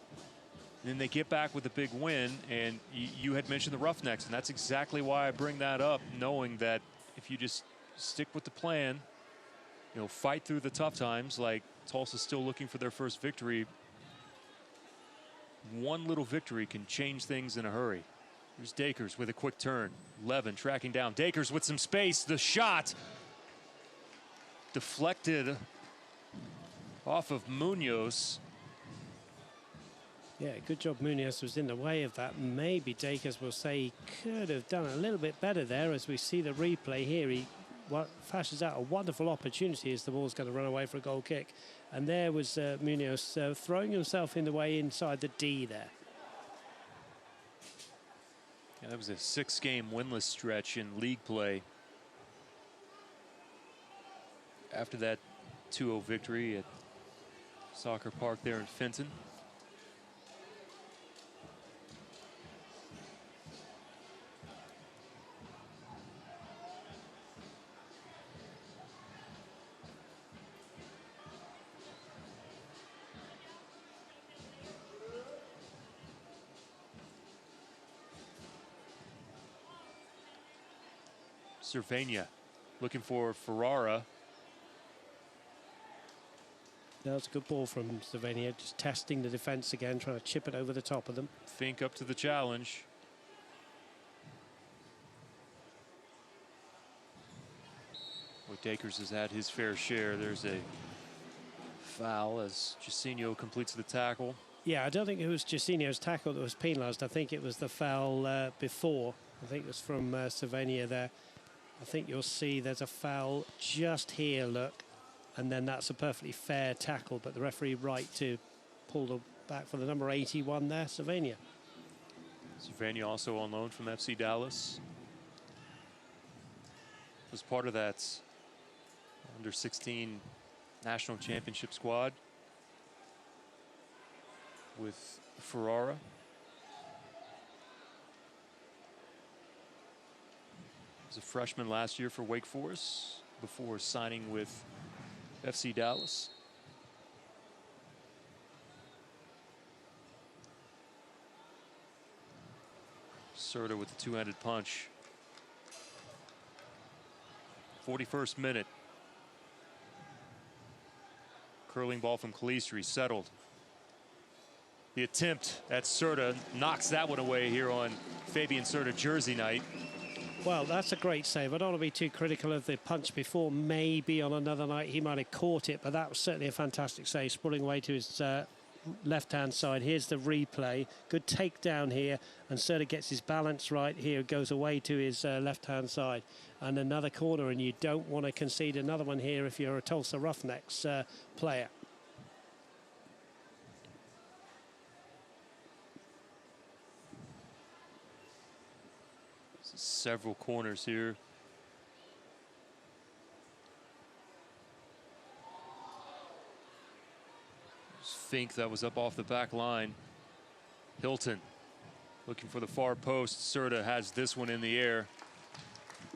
and then they get back with a big win. And you had mentioned the Roughnecks, and that's exactly why I bring that up, knowing that if you just stick with the plan, fight through the tough times, like Tulsa's still looking for their first victory, one little victory can change things in a hurry. Here's Dakers with a quick turn. Levin tracking down Dakers with some space. The shot deflected off of Munoz. Yeah, good job. Munoz was in the way of that. Maybe Dakers will say he could have done a little bit better there. As we see the replay here, he flashes out a wonderful opportunity as the ball's going to run away for a goal kick. And there was Munoz throwing himself in the way inside the D there. Yeah, that was a 6-game winless stretch in league play. After that 2-0 victory at Soccer Park there in Fenton. Cervania looking for Ferrara. That's a good ball from Cervania, just testing the defense again, trying to chip it over the top of them. Fink up to the challenge. Well, Dakers has had his fair share. There's a foul as Jacinho completes the tackle. Yeah, I don't think it was Jacinho's tackle that was penalised. I think it was the foul before. I think it was from Cervania there. I think you'll see there's a foul just here, look. And then that's a perfectly fair tackle, but the referee right to pull the back for the number 81 there, Cervania. Cervania also on loan from FC Dallas. Was part of that under-16 national championship squad with Ferrara. Was a freshman last year for Wake Forest before signing with FC Dallas. Serta with the two-handed punch. 41st minute. Curling ball from Calistri, settled. The attempt at Serta knocks that one away here on Fabian Serta jersey night. Well, that's a great save. I don't want to be too critical of the punch before. Maybe on another night he might have caught it, but that was certainly a fantastic save, sprawling away to his left-hand side. Here's the replay. Good takedown here, and Serta gets his balance right here, goes away to his left-hand side. And another corner, and you don't want to concede another one here if you're a Tulsa Roughnecks player. Several corners here fink that was up off the back line. Hilton looking for the far post. Serta has this one in the air,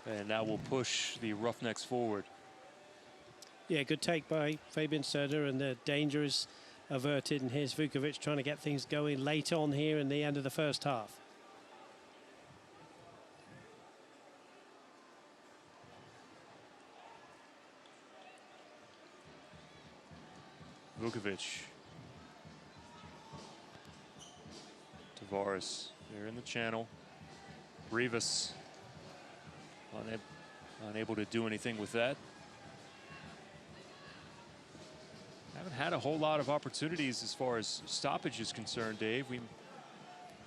and that will push the Roughnecks forward. Yeah, good take by Fabian Serta, and the danger is averted. And here's Vukovic trying to get things going late on here in the end of the first half. Vukovic. Tavares there in the channel. Rivas unable to do anything with that. Haven't had a whole lot of opportunities as far as stoppage is concerned, Dave. We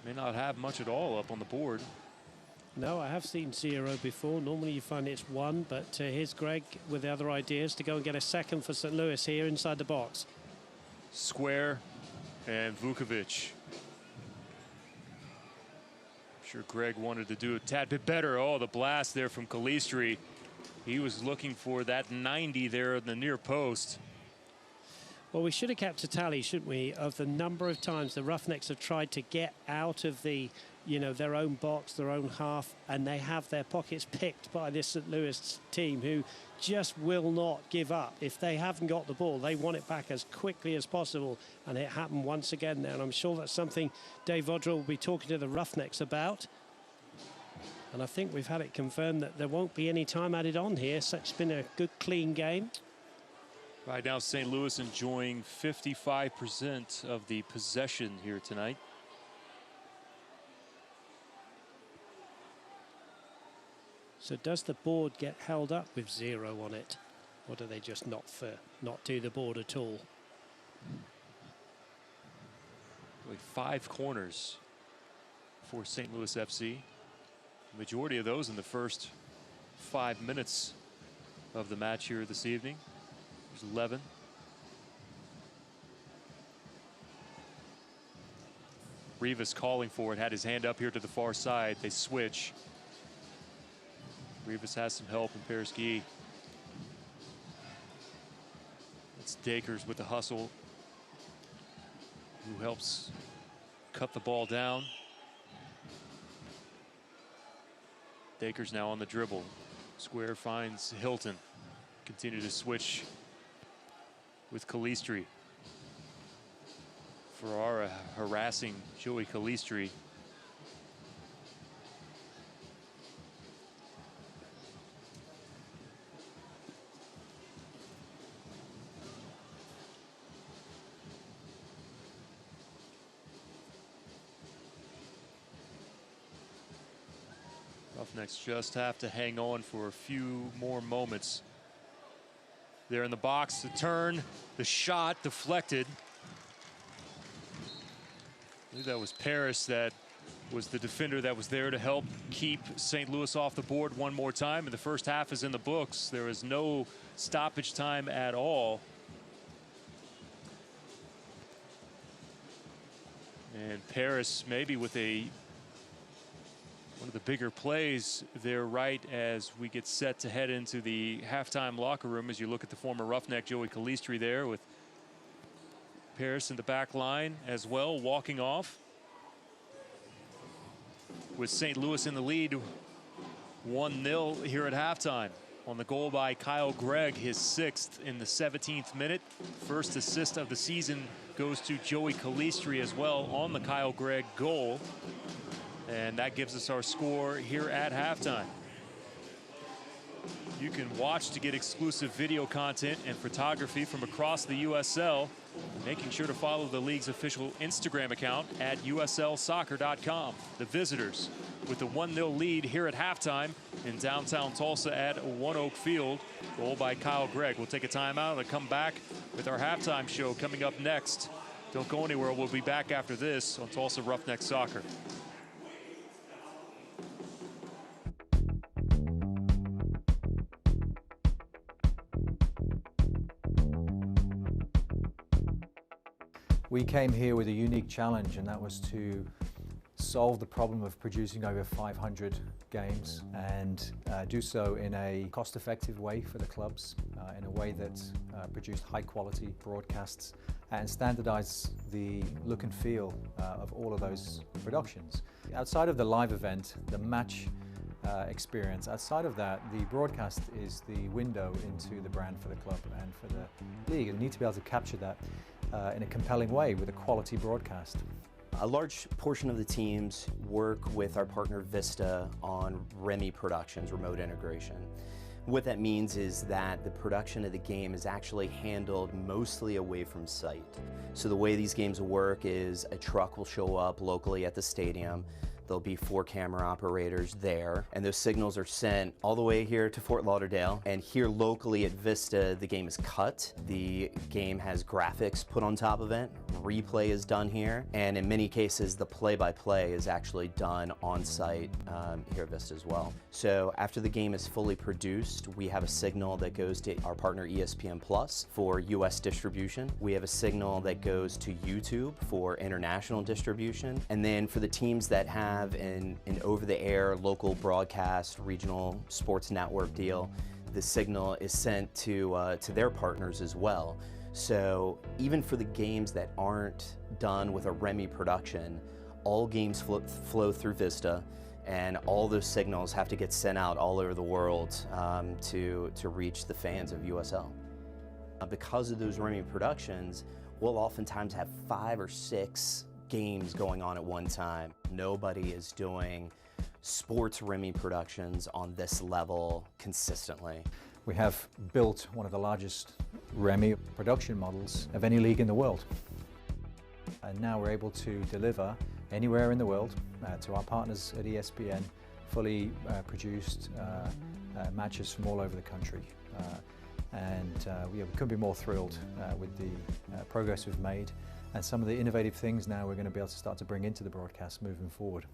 may not have much at all up on the board. No, I have seen 0 before. Normally you find it's 1, but here's Greg with the other ideas to go and get a second for St. Louis here inside the box. Square and Vukovic. I'm sure Greg wanted to do a tad bit better. Oh, the blast there from Calistri. He was looking for that 90 there in the near post. Well, we should have kept a tally, shouldn't we, of the number of times the Roughnecks have tried to get out of the, their own box, their own half, and they have their pockets picked by this St. Louis team who just will not give up. If they haven't got the ball, they want it back as quickly as possible, and it happened once again there, and I'm sure that's something Dave Vodrell will be talking to the Roughnecks about. And I think we've had it confirmed that there won't be any time added on here, so it's been a good, clean game. Right now, St. Louis enjoying 55% of the possession here tonight. So does the board get held up with 0 on it? Or do they just not do the board at all? Really 5 corners for St. Louis FC. The majority of those in the first 5 minutes of the match here this evening. There's 11. Rivas calling for it, had his hand up here to the far side. They switch. Rivas has some help in Paris Guy. It's Dakers with the hustle, who helps cut the ball down. Dakers now on the dribble. Square finds Hilton. Continue to switch with Calistri. Ferrara harassing Joey Calistri. Roughnecks just have to hang on for a few more moments. There in the box, the turn, the shot deflected. I believe that was Paris that was the defender that was there to help keep St. Louis off the board one more time. And the first half is in the books. There is no stoppage time at all. And Paris maybe with one of the bigger plays there right as we get set to head into the halftime locker room, as you look at the former Roughneck Joey Calistri there with Paris in the back line as well, walking off. With St. Louis in the lead 1-0 here at halftime on the goal by Kyle Gregg, his 6th in the 17th minute. First assist of the season goes to Joey Calistri as well on the Kyle Gregg goal. And that gives us our score here at halftime. You can watch to get exclusive video content and photography from across the USL, making sure to follow the league's official Instagram account at uslsoccer.com. The visitors with the 1-0 lead here at halftime in downtown Tulsa at One Oak Field. Goal by Kyle Gregg. We'll take a timeout and come back with our halftime show coming up next. Don't go anywhere. We'll be back after this on Tulsa Roughnecks Soccer. We came here with a unique challenge, and that was to solve the problem of producing over 500 games and do so in a cost-effective way for the clubs, in a way that produced high-quality broadcasts and standardize the look and feel of all of those productions. Outside of the live event, the match experience, outside of that, the broadcast is the window into the brand for the club and for the league. You need to be able to capture that in a compelling way with a quality broadcast. A large portion of the teams work with our partner Vista on REMI productions, remote integration. What that means is that the production of the game is actually handled mostly away from site. So the way these games work is a truck will show up locally at the stadium. There'll be 4 camera operators there, and those signals are sent all the way here to Fort Lauderdale. And here locally at Vista, the game is cut. The game has graphics put on top of it. Replay is done here, and in many cases, the play-by-play is actually done on site here at Vista as well. So after the game is fully produced, we have a signal that goes to our partner ESPN Plus for US distribution. We have a signal that goes to YouTube for international distribution. And then for the teams that have an over-the-air local broadcast regional sports network deal, the signal is sent to their partners as well. So even for the games that aren't done with a REMI production, all games flow through Vista, and all those signals have to get sent out all over the world to reach the fans of USL. Because of those REMI productions, we'll oftentimes have 5 or 6 games going on at one time. Nobody is doing sports REMI productions on this level consistently. We have built one of the largest REMI production models of any league in the world. And now we're able to deliver anywhere in the world to our partners at ESPN, fully produced matches from all over the country. We couldn't be more thrilled with the progress we've made and some of the innovative things now we're going to be able to start to bring into the broadcast moving forward.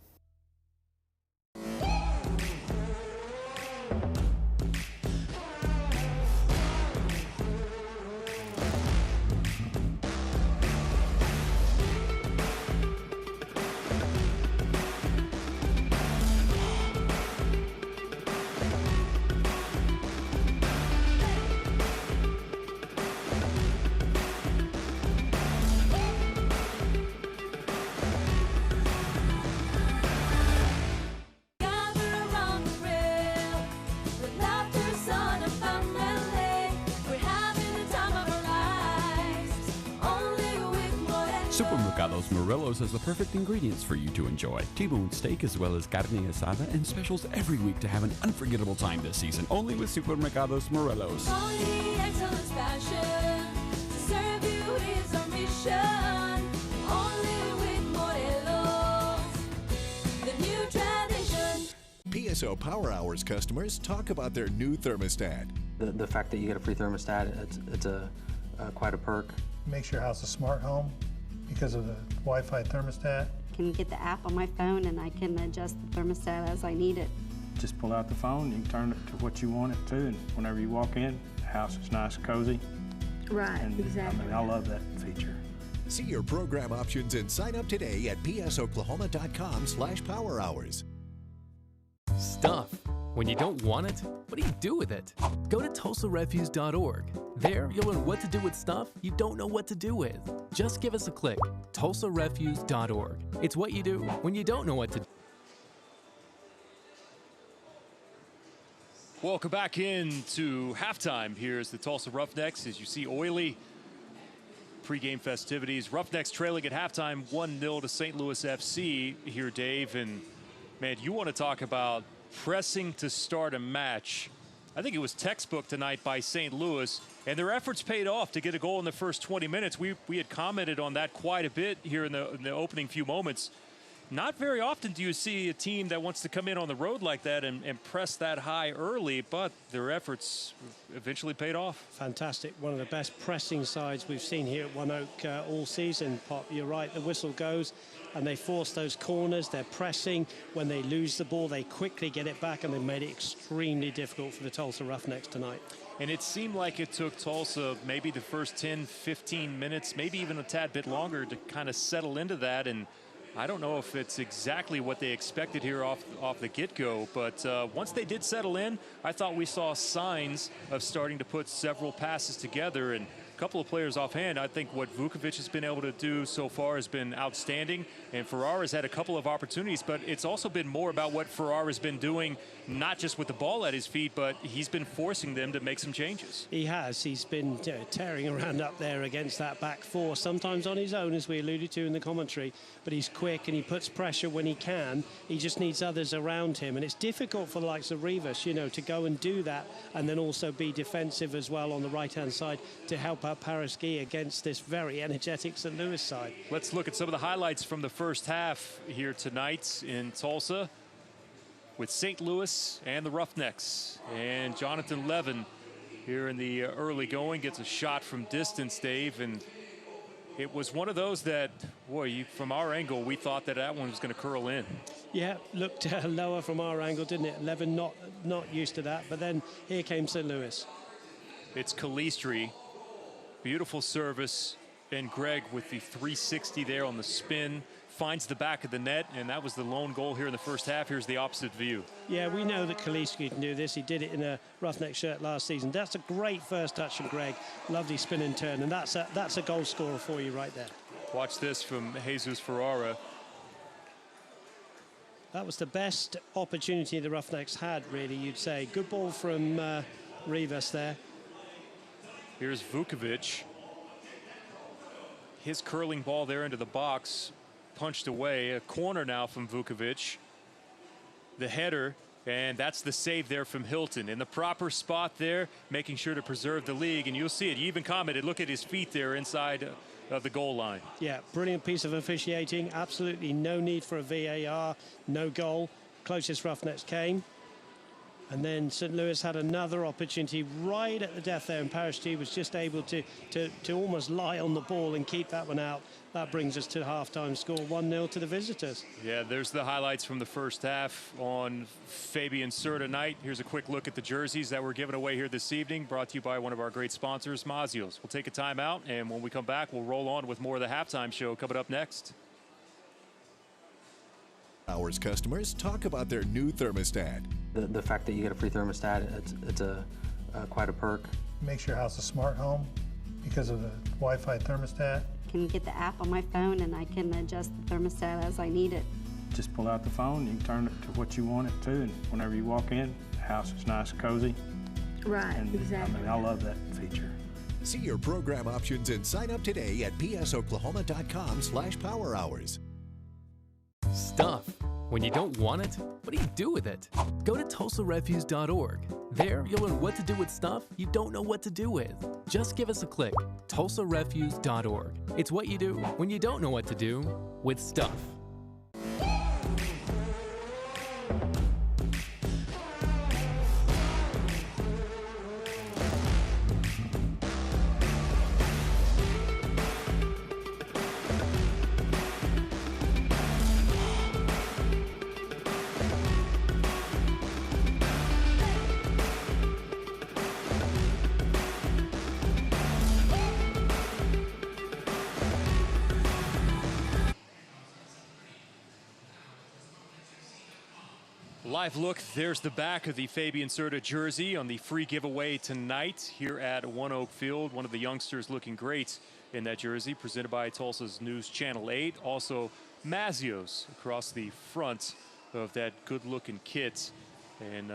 Supermercados Morelos has the perfect ingredients for you to enjoy. T-bone steak as well as carne asada and specials every week to have an unforgettable time this season. Only with Supermercados Morelos. Only excellence passion to serve you is our mission. Only with Morelos, the new tradition. PSO Power Hours customers talk about their new thermostat. The fact that you get a free thermostat, it's quite a perk. Makes your house a smart home because of the Wi-Fi thermostat. Can you get the app on my phone and I can adjust the thermostat as I need it? Just pull out the phone, you can turn it to what you want it to, and whenever you walk in, the house is nice, cozy. Right, and, exactly. I mean, I love that feature. See your program options and sign up today at psoklahoma.com/power hours. Stuff. When you don't want it, what do you do with it? Go to tulsarefuse.org. There, you'll learn what to do with stuff you don't know what to do with. Just give us a click. tulsarefuse.org. It's what you do when you don't know what to do. Welcome back into halftime here as the Tulsa Roughnecks, as you see oily pregame festivities. Roughnecks trailing at halftime 1-0 to St. Louis FC here, Dave. And, man, you want to talk about pressing to start a match. I think it was textbook tonight by St. Louis, and their efforts paid off to get a goal in the first 20 minutes. We had commented on that quite a bit here in the opening few moments. Not very often do you see a team that wants to come in on the road like that and press that high early, but their efforts eventually paid off. Fantastic. One of the best pressing sides we've seen here at One Oak all season. Pop, you're right, the whistle goes and they force those corners. They're pressing. When they lose the ball, they quickly get it back, and they made it extremely difficult for the Tulsa Roughnecks tonight. And it seemed like it took Tulsa maybe the first 10, 15 minutes, maybe even a tad bit longer to kind of settle into that. And I don't know if it's exactly what they expected here off the get-go, but once they did settle in, I thought we saw signs of starting to put several passes together. And couple of players offhand, I think what Vukovic has been able to do so far has been outstanding, and Ferrara's had a couple of opportunities, but it's also been more about what Ferrara's been doing, not just with the ball at his feet, but he's been forcing them to make some changes. He has. He's been tearing around up there against that back four, sometimes on his own, as we alluded to in the commentary, but he's quick and he puts pressure when he can. He just needs others around him, and it's difficult for the likes of Rivas, you know, to go and do that and then also be defensive as well on the right-hand side to help out Paris Guy against this very energetic St. Louis side. Let's look at some of the highlights from the first half here tonight in Tulsa with St. Louis and the Roughnecks. And Jonathan Levin here in the early going gets a shot from distance, Dave, and it was one of those that, boy, from our angle, we thought that that one was going to curl in. Yeah, looked lower from our angle, didn't it? Levin not used to that, but then here came St. Louis. It's Calistri, beautiful service, and Greg with the 360 there on the spin, finds the back of the net, and that was the lone goal here in the first half. Here's the opposite view. Yeah, we know that Calistri can do this. He did it in a Roughneck shirt last season. That's a great first touch from Greg. Lovely spin and turn, and that's a goal scorer for you right there. Watch this from Jesus Ferrara. That was the best opportunity the Roughnecks had, really, you'd say. Good ball from Rivas there. Here's Vukovic. His curling ball there into the box, punched away. A corner now from Vukovic. The header, and that's the save there from Hilton. In the proper spot there, making sure to preserve the league. And you'll see it. You even commented, look at his feet there inside of the goal line. Yeah, brilliant piece of officiating. Absolutely no need for a VAR. No goal. Closest Roughnecks came. And then St. Louis had another opportunity right at the death there, and Parashti was just able to almost lie on the ball and keep that one out. That brings us to halftime score, 1-0 to the visitors. Yeah, there's the highlights from the first half on Fabian Serta night. Here's a quick look at the jerseys that were given away here this evening, brought to you by one of our great sponsors, Mazios. We'll take a timeout, and when we come back, we'll roll on with more of the halftime show coming up next. Hours customers talk about their new thermostat. The fact that you get a free thermostat, it's quite a perk. Makes your house a smart home because of the Wi-Fi thermostat. I can get the app on my phone and I can adjust the thermostat as I need it. Just pull out the phone, you can turn it to what you want it to, and whenever you walk in, the house is nice and cozy. Right, And exactly. I mean, I love that feature. See your program options and sign up today at psoklahoma.com/powerhours. Stuff. When you don't want it, what do you do with it? Go to TulsaRefuse.org. There, you'll learn what to do with stuff you don't know what to do with. Just give us a click. TulsaRefuse.org. It's what you do when you don't know what to do with stuff. Live look, there's the back of the Fabian Serta jersey on the free giveaway tonight here at One Oak Field. One of the youngsters looking great in that jersey, presented by Tulsa's News Channel 8. Also, Mazios across the front of that good-looking kit. And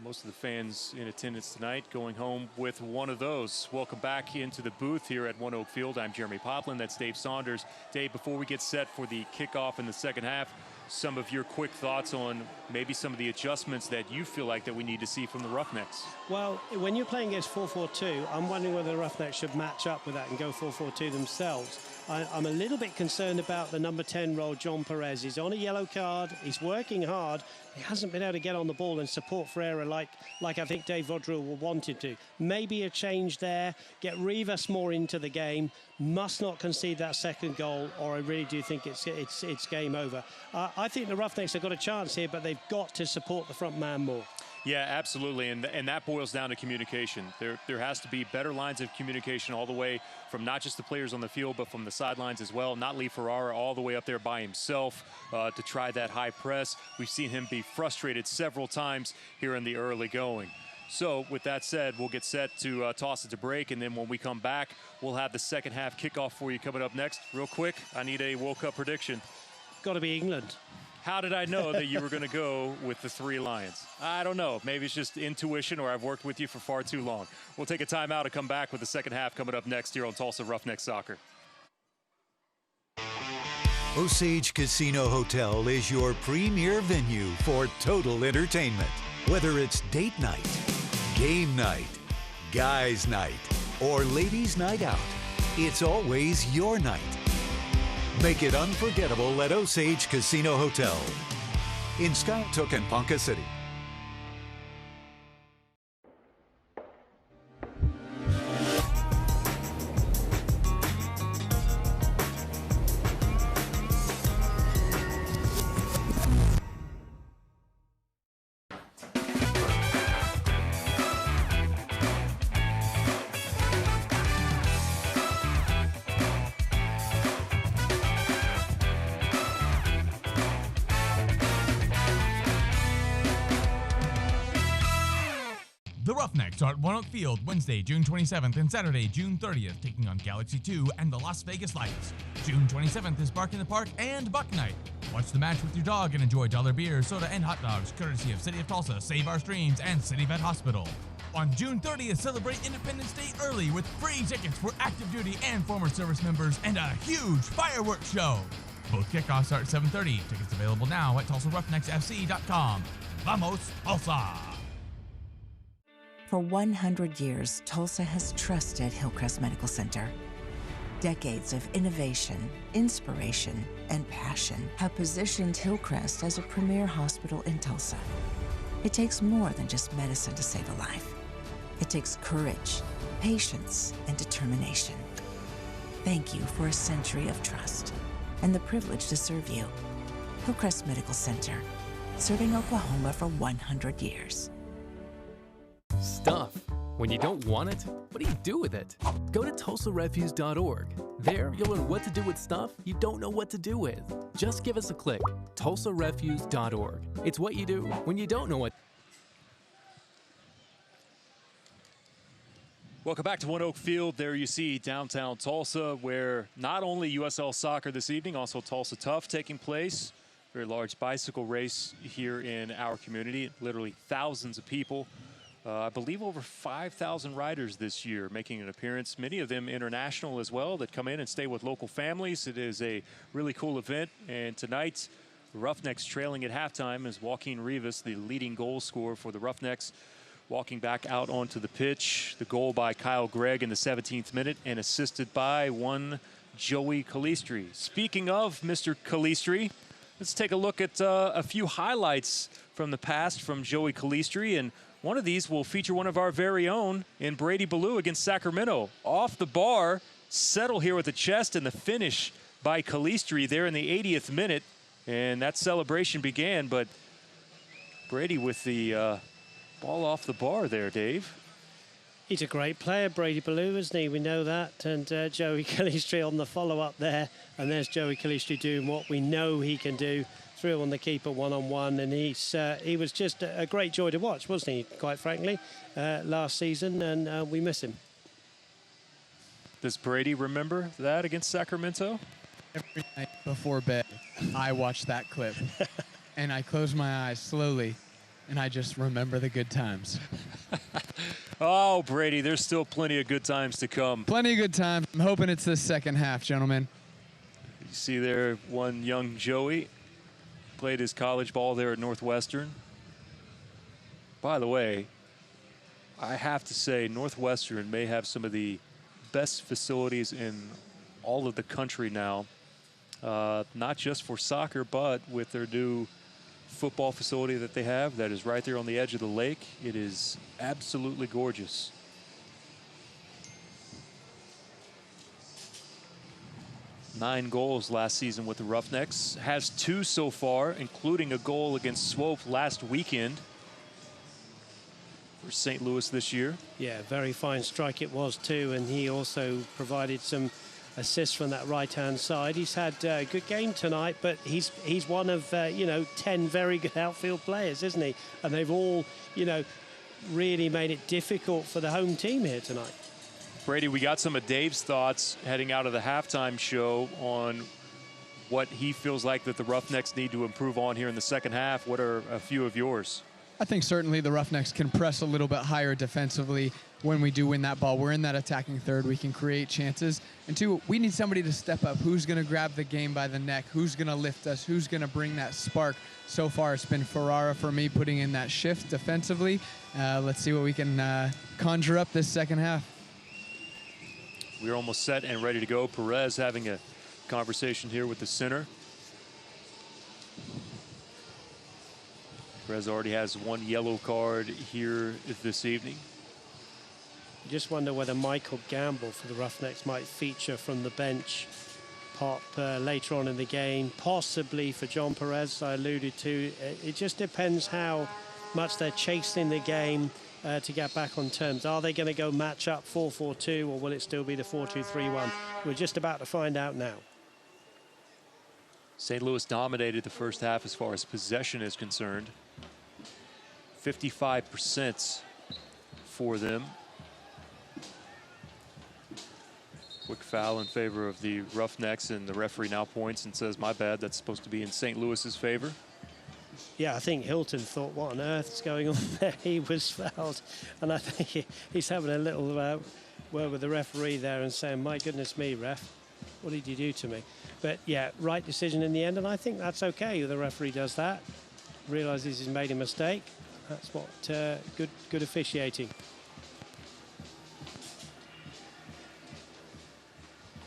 most of the fans in attendance tonight going home with one of those. Welcome back into the booth here at One Oak Field. I'm Jeremy Poplin. That's Dave Saunders. Dave, before we get set for the kickoff in the second half, some of your quick thoughts on maybe some of the adjustments that you feel like that we need to see from the Roughnecks. Well, when you're playing against 4-4-2, I'm wondering whether the Roughnecks should match up with that and go 4-4-2 themselves. I'm a little bit concerned about the number 10 role, John Perez. He's on a yellow card. He's working hard. He hasn't been able to get on the ball and support Ferreira like I think Dave Vaudreuil will want him to. Maybe a change there. Get Rivas more into the game. Must not concede that second goal, or I really do think it's game over. I think the Roughnecks have got a chance here, but they've got to support the front man more. Yeah, absolutely, and that boils down to communication. There has to be better lines of communication all the way from not just the players on the field, but from the sidelines as well. Not leave Ferrara all the way up there by himself to try that high press. We've seen him be frustrated several times here in the early going. So with that said, we'll get set to toss it to break, and then when we come back, we'll have the second half kickoff for you coming up next. Real quick, I need a World Cup prediction. Got to be England. How did I know that you were going to go with the 3 Lions? I don't know. Maybe it's just intuition, or I've worked with you for far too long. We'll take a timeout and come back with the second half coming up next here on Tulsa Roughnecks Soccer. Osage Casino Hotel is your premier venue for total entertainment. Whether it's date night, game night, guys night, or ladies night out, it's always your night. Make it unforgettable at Osage Casino Hotel in Skytook and Ponca City. The Roughnecks are at One Oak Field Wednesday, June 27th and Saturday, June 30th, taking on Galaxy 2 and the Las Vegas Lights. June 27th is Bark in the Park and Buck Night. Watch the match with your dog and enjoy dollar beer, soda, and hot dogs, courtesy of City of Tulsa, Save Our Streams, and City Vet Hospital. On June 30th, celebrate Independence Day early with free tickets for active duty and former service members and a huge fireworks show. Both kickoffs are at 7:30. Tickets available now at TulsaRoughnecksFC.com. Vamos, Tulsa! For 100 years, Tulsa has trusted Hillcrest Medical Center. Decades of innovation, inspiration, and passion have positioned Hillcrest as a premier hospital in Tulsa. It takes more than just medicine to save a life. It takes courage, patience, and determination. Thank you for a century of trust and the privilege to serve you. Hillcrest Medical Center, serving Oklahoma for 100 years. Stuff. When you don't want it, what do you do with it? Go to TulsaRefuse.org. There, you'll learn what to do with stuff you don't know what to do with. Just give us a click. TulsaRefuse.org. It's what you do when you don't know what. Welcome back to One Oak Field. There you see downtown Tulsa, where not only USL Soccer this evening, also Tulsa Tough taking place. Very large bicycle race here in our community. Literally thousands of people. I believe over 5,000 riders this year making an appearance, many of them international as well, that come in and stay with local families. It is a really cool event, and tonight, the Roughnecks trailing at halftime as Joaquin Rivas, the leading goal scorer for the Roughnecks, walking back out onto the pitch. The goal by Kyle Gregg in the 17th minute and assisted by one Joey Calistri. Speaking of Mr. Calistri, let's take a look at a few highlights from the past from Joey Calistri, and one of these will feature one of our very own in Brady Ballou against Sacramento. Off the bar, settle here with the chest, and the finish by Calistri there in the 80th minute. And that celebration began, but Brady with the ball off the bar there, Dave. He's a great player, Brady Ballou, isn't he? We know that. And Joey Calistri on the follow-up there. And there's Joey Calistri doing what we know he can do. Through on the keeper one-on-one, and he was just a great joy to watch, wasn't he, quite frankly, last season, and we miss him. Does Brady remember that against Sacramento? Every night before bed, I watch that clip, and I close my eyes slowly, and I just remember the good times. Oh, Brady, there's still plenty of good times to come. Plenty of good times. I'm hoping it's this second half, gentlemen. You see there one young Joey. Played his college ball there at Northwestern. By the way, I have to say Northwestern may have some of the best facilities in all of the country now. Not just for soccer, but with their new football facility that they have that is right there on the edge of the lake. It is absolutely gorgeous. Nine goals last season with the Roughnecks. Has 2 so far, including a goal against Swope last weekend for St. Louis this year. Yeah, very fine strike it was too, and he also provided some assists from that right-hand side. He's had a good game tonight, but he's one of 10 very good outfield players, isn't he? And they've all really made it difficult for the home team here tonight. Brady, we got some of Dave's thoughts heading out of the halftime show on what he feels like that the Roughnecks need to improve on here in the second half. What are a few of yours? I think certainly the Roughnecks can press a little bit higher defensively when we do win that ball. We're in that attacking third. We can create chances. And two, we need somebody to step up. Who's going to grab the game by the neck? Who's going to lift us? Who's going to bring that spark? So far, it's been Ferrara for me putting in that shift defensively. Let's see what we can conjure up this second half. We're almost set and ready to go. Perez having a conversation here with the center. Perez already has one yellow card here this evening. You just wonder whether Michael Gamble for the Roughnecks might feature from the bench pop later on in the game, possibly for John Perez, I alluded to. It just depends how much they're chasing the game to get back on terms. Are they going to go match up 4-4-2, or will it still be the 4-2-3-1? We're just about to find out now. St. Louis dominated the first half as far as possession is concerned. 55% for them. Quick foul in favor of the Roughnecks, and the referee now points and says, my bad, that's supposed to be in St. Louis's favor. Yeah, I think Hilton thought, what on earth is going on there? He was fouled. And I think he's having a little word with the referee there and saying, my goodness me, ref, what did you do to me? But yeah, right decision in the end, and I think that's okay. The referee does that, realizes he's made a mistake. That's what good officiating.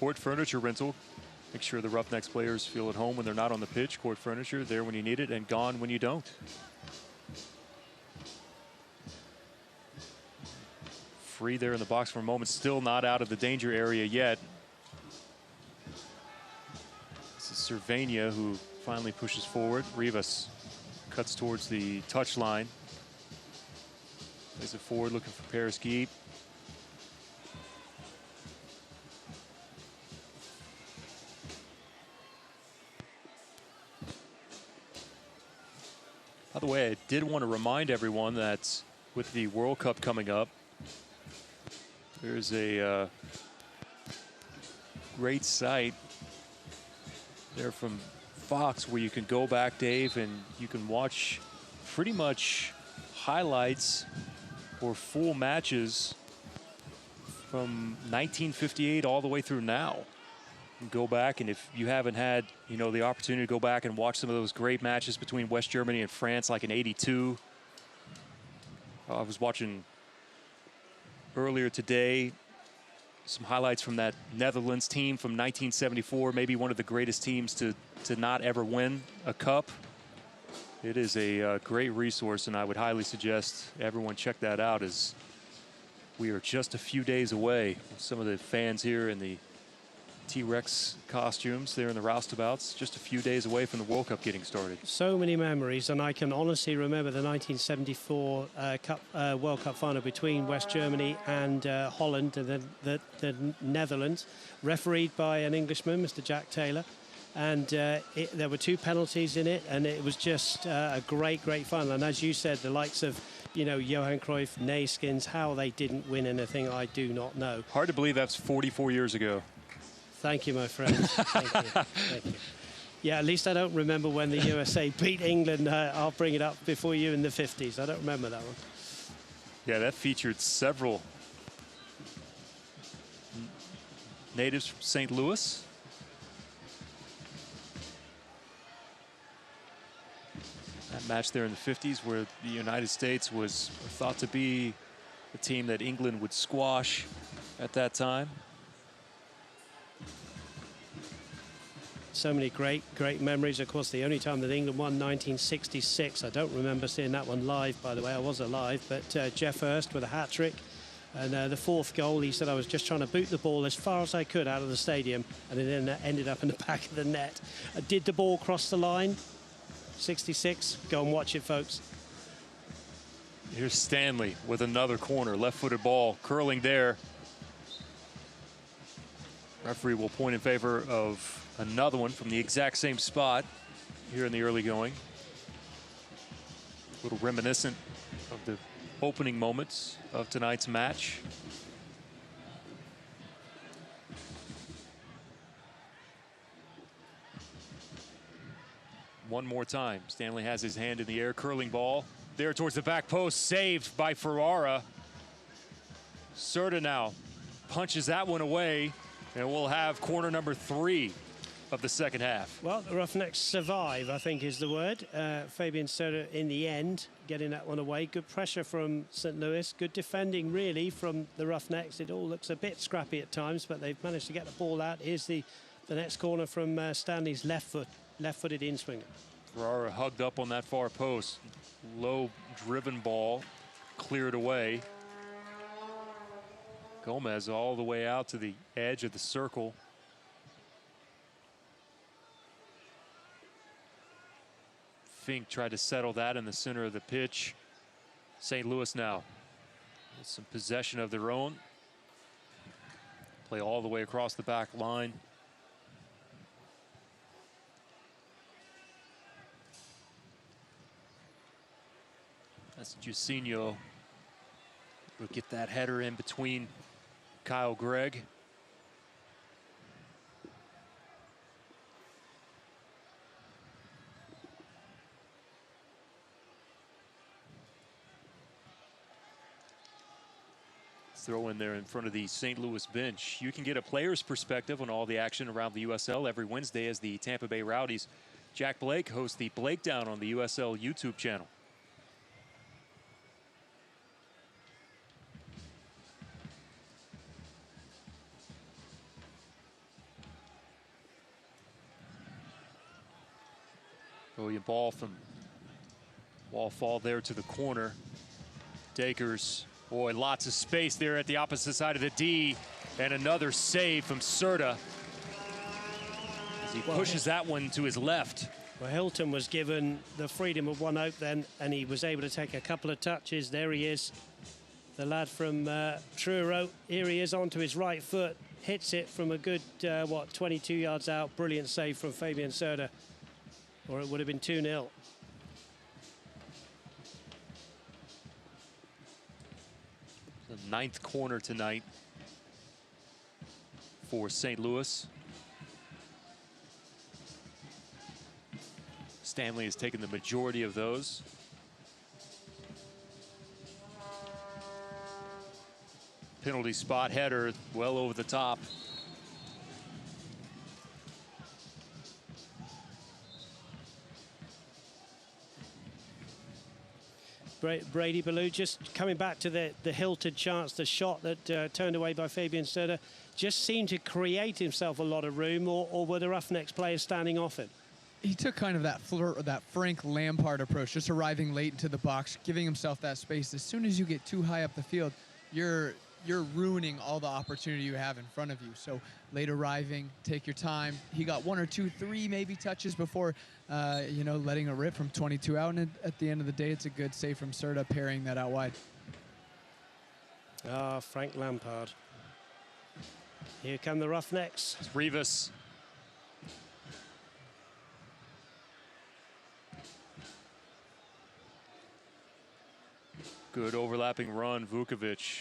Court furniture rental. Make sure the Roughnecks players feel at home when they're not on the pitch. Court furniture, there when you need it and gone when you don't. Free there in the box for a moment. Still not out of the danger area yet. This is Cervania who finally pushes forward. Rivas cuts towards the touchline. Plays it forward, looking for Paraskeve. By the way, I did want to remind everyone that with the World Cup coming up, there's a great site there from Fox where you can go back, Dave, and you can watch pretty much highlights or full matches from 1958 all the way through now. And go back, and if you haven't had, the opportunity to go back and watch some of those great matches between West Germany and France, like in '82. I was watching earlier today some highlights from that Netherlands team from 1974, maybe one of the greatest teams to not ever win a cup. It is a great resource, and I would highly suggest everyone check that out, as we are just a few days away. Some of the fans here in the T-Rex costumes there in the roustabouts, just a few days away from the World Cup getting started. So many memories, and I can honestly remember the 1974 World Cup final between West Germany and Holland, and then the Netherlands, refereed by an Englishman, Mr. Jack Taylor. And there were 2 penalties in it, and it was just a great final. And as you said, the likes of, Johan Cruyff, Neyskins, how they didn't win anything, I do not know. Hard to believe that's 44 years ago. Thank you, my friend. Thank you. Thank you. Yeah, at least I don't remember when the USA beat England. I'll bring it up before you in the 50s. I don't remember that one. Yeah, that featured several natives from St. Louis. That match there in the 50s where the United States was thought to be the team that England would squash at that time. So many great memories. Of course, the only time that England won, 1966. I don't remember seeing that one live, by the way. I was alive, but Jeff Hurst with a hat-trick. And the 4th goal, he said, I was just trying to boot the ball as far as I could out of the stadium, and it then ended up in the back of the net. Did the ball cross the line? 66. Go and watch it, folks. Here's Stanley with another corner. Left-footed ball curling there. Referee will point in favor of another one from the exact same spot here in the early going. A little reminiscent of the opening moments of tonight's match. One more time, Stanley has his hand in the air, curling ball. There towards the back post, saved by Ferrara. Serta now punches that one away, and we'll have corner number 3 of the second half. Well, the Roughnecks survive, I think is the word. Fabian Serta in the end, getting that one away. Good pressure from St. Louis. Good defending, really, from the Roughnecks. It all looks a bit scrappy at times, but they've managed to get the ball out. Here's the next corner from Stanley's left-footed in-swinger. Ferrara hugged up on that far post. Low driven ball, cleared away. Gomez all the way out to the edge of the circle. Fink tried to settle that in the center of the pitch. St. Louis now with some possession of their own. Play all the way across the back line. That's Jusinho. We'll get that header in between Kyle Gregg. Throw in there in front of the St. Louis bench. You can get a player's perspective on all the action around the USL every Wednesday as the Tampa Bay Rowdies. Jack Blake hosts the Blake Down on the USL YouTube channel. Brilliant ball from ball fall there to the corner. Dakers, boy, lots of space there at the opposite side of the D, and another save from Serta as he pushes that one to his left. Well, Hilton was given the freedom of one out then, and he was able to take a couple of touches. There he is, the lad from Truro. Here he is onto his right foot, hits it from a good, 22 yards out. Brilliant save from Fabian Serta, or it would have been 2-0. The 9th corner tonight for St. Louis. Stanley has taken the majority of those. Penalty spot header well over the top. Brady Ballou just coming back to the Hilton chance, the shot that turned away by Fabian Serta, just seemed to create himself a lot of room, or were the Roughnecks players standing off it? He took kind of that Frank Lampard approach, just arriving late into the box, giving himself that space. As soon as you get too high up the field, you're ruining all the opportunity you have in front of you. So late arriving, take your time. He got 1 or 2, 3 maybe touches before, letting it rip from 22 out. And at the end of the day, it's a good save from Serta, parrying that out wide. Ah, Frank Lampard. Here come the Roughnecks. It's Rivas. Good overlapping run, Vukovic.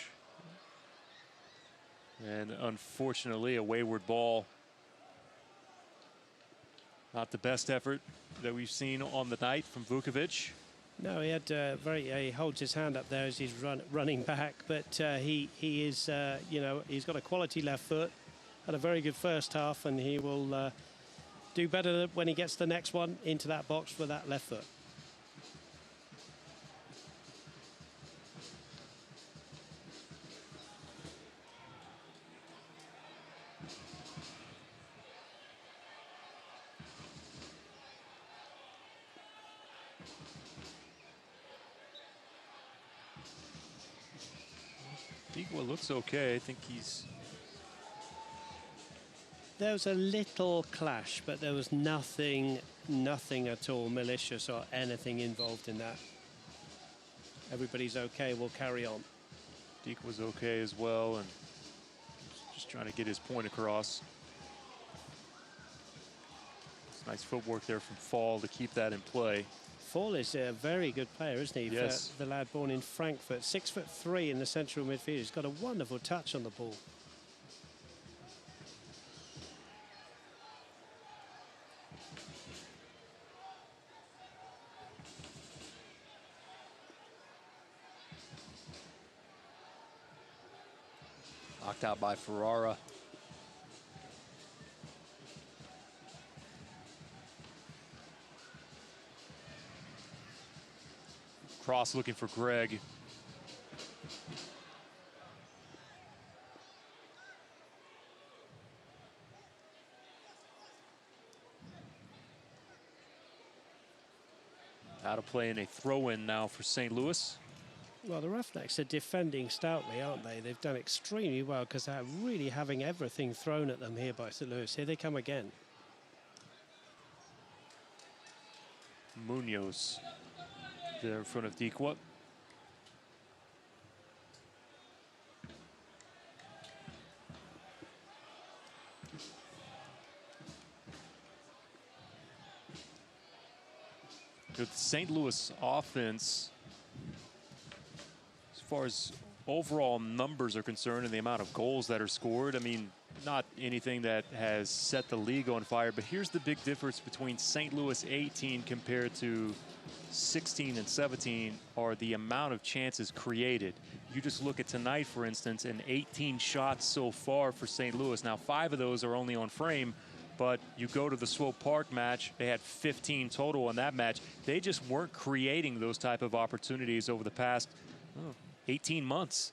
And unfortunately, a wayward ball. Not the best effort that we've seen on the night from Vukovic. No, he had he holds his hand up there as he's running back, but he is, he's got a quality left foot. Had a very good first half, and he will do better when he gets the next one into that box with that left foot. Igua looks okay. I think he's... There was a little clash, but there was nothing at all malicious or anything involved in that. Everybody's okay. We'll carry on. Deke was okay as well, and just trying to get his point across. It's nice footwork there from Fall to keep that in play. Fall is a very good player, isn't he? Yes. The lad born in Frankfurt, 6'3" in the central midfield. He's got a wonderful touch on the ball. Knocked out by Ferrara. Cross looking for Greg. Out of play in a throw-in now for St. Louis. Well, the Roughnecks are defending stoutly, aren't they? They've done extremely well because they're really having everything thrown at them here by St. Louis. Here they come again. Munoz there in front of Dequa. The St. Louis offense, as far as overall numbers are concerned and the amount of goals that are scored, I mean, not anything that has set the league on fire, but here's the big difference between St. Louis 18 compared to 16 and 17 are the amount of chances created. You just look at tonight, for instance, and 18 shots so far for St. Louis. Now, 5 of those are only on frame, but you go to the Swope Park match, they had 15 total in that match. They just weren't creating those type of opportunities over the past 18 months.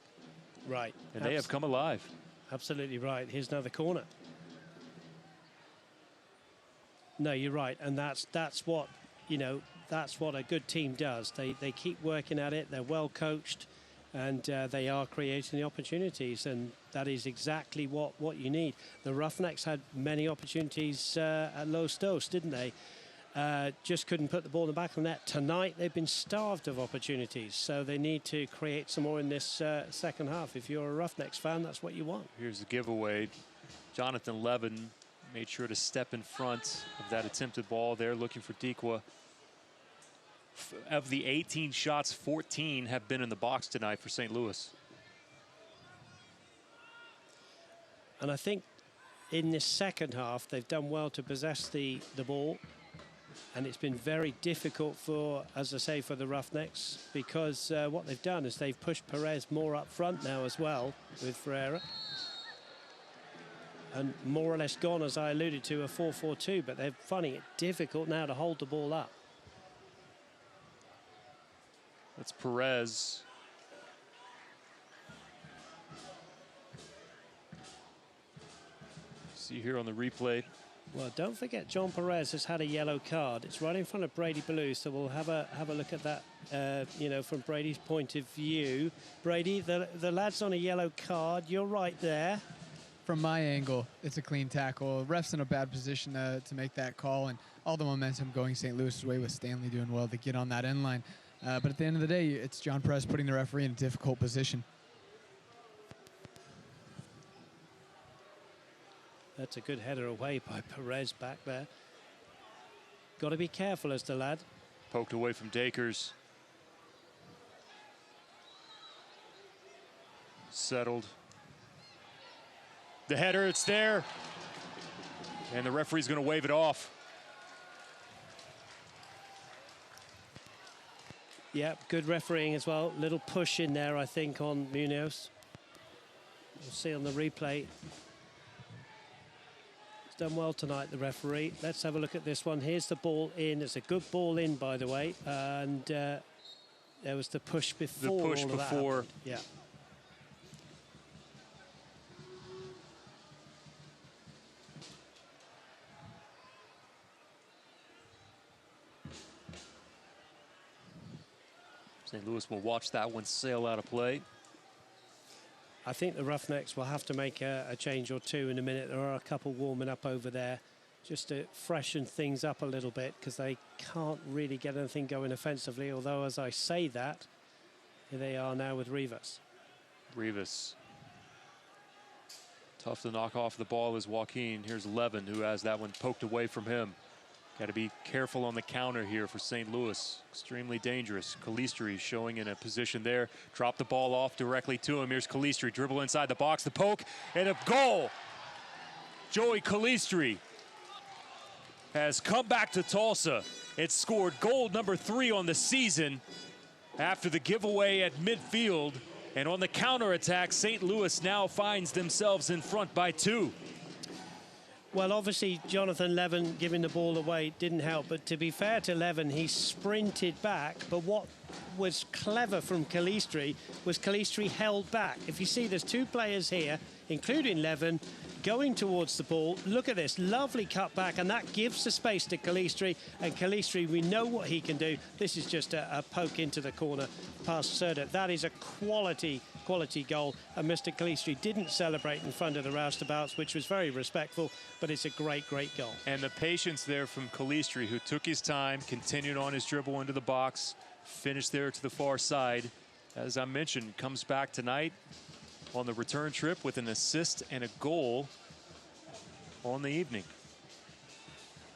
Right. And they have come alive. Absolutely right. Here's another corner. No, you're right. And that's what, you know, that's what a good team does. They keep working at it. They're well coached, and they are creating the opportunities, and that is exactly what you need. The Roughnecks had many opportunities at Los Dos, didn't they? Just couldn't put the ball in the back of the net. Tonight they've been starved of opportunities, so they need to create some more in this second half. If you're a Roughnecks fan, that's what you want. Here's the giveaway. Jonathan Levin made sure to step in front of that attempted ball there, looking for Dequa. Of the 18 shots, 14 have been in the box tonight for St. Louis. And I think in this second half, they've done well to possess the ball. And it's been very difficult for, as I say, for the Roughnecks, because what they've done is they've pushed Perez more up front now as well with Ferreira. And more or less gone, as I alluded to, a 4-4-2, but they're finding it difficult now to hold the ball up. That's Perez. See here on the replay. Well, don't forget, John Perez has had a yellow card. It's right in front of Brady Ballou, so we'll have a look at that, you know, from Brady's point of view. Brady, the lad's on a yellow card. You're right there. From my angle, it's a clean tackle. Ref's in a bad position to make that call, and all the momentum going St. Louis' way with Stanley doing well to get on that end line. But at the end of the day, it's John Perez putting the referee in a difficult position. That's a good header away by Perez back there. Got to be careful as the lad. Poked away from Dakers. Settled. The header, it's there. And the referee's going to wave it off. Yeah, good refereeing as well. Little push in there, I think, on Munoz. We'll see on the replay. He's done well tonight, the referee. Let's have a look at this one. Here's the ball in. It's a good ball in, by the way. And there was the push before. The push all of that before. happened. Yeah. St. Louis will watch that one sail out of play. I think the Roughnecks will have to make a change or two in a minute. There are a couple warming up over there just to freshen things up a little bit, because they can't really get anything going offensively. Although, as I say that, here they are now with Rivas. Rivas. Tough to knock off the ball is Joaquin. Here's Levin, who has that one poked away from him. Got to be careful on the counter here for St. Louis. Extremely dangerous. Calistri showing in a position there. Drop the ball off directly to him. Here's Calistri, dribble inside the box, the poke, and a goal. Joey Calistri has come back to Tulsa. It's scored goal number 3 on the season after the giveaway at midfield. And on the counterattack, St. Louis now finds themselves in front by 2. Well, obviously, Jonathan Levin giving the ball away didn't help. But to be fair to Levin, he sprinted back. But what was clever from Calistri was Calistri held back. If you see, there's 2 players here, including Levin, going towards the ball. Look at this, lovely cut back, and that gives the space to Calistri. And Calistri, we know what he can do. This is just a poke into the corner past Serda. That is a quality goal. And Mr. Calistri didn't celebrate in front of the roustabouts, which was very respectful, but it's a great goal. And the patience there from Calistri, who took his time, continued on his dribble into the box, finished there to the far side. As I mentioned, comes back tonight on the return trip with an assist and a goal on the evening.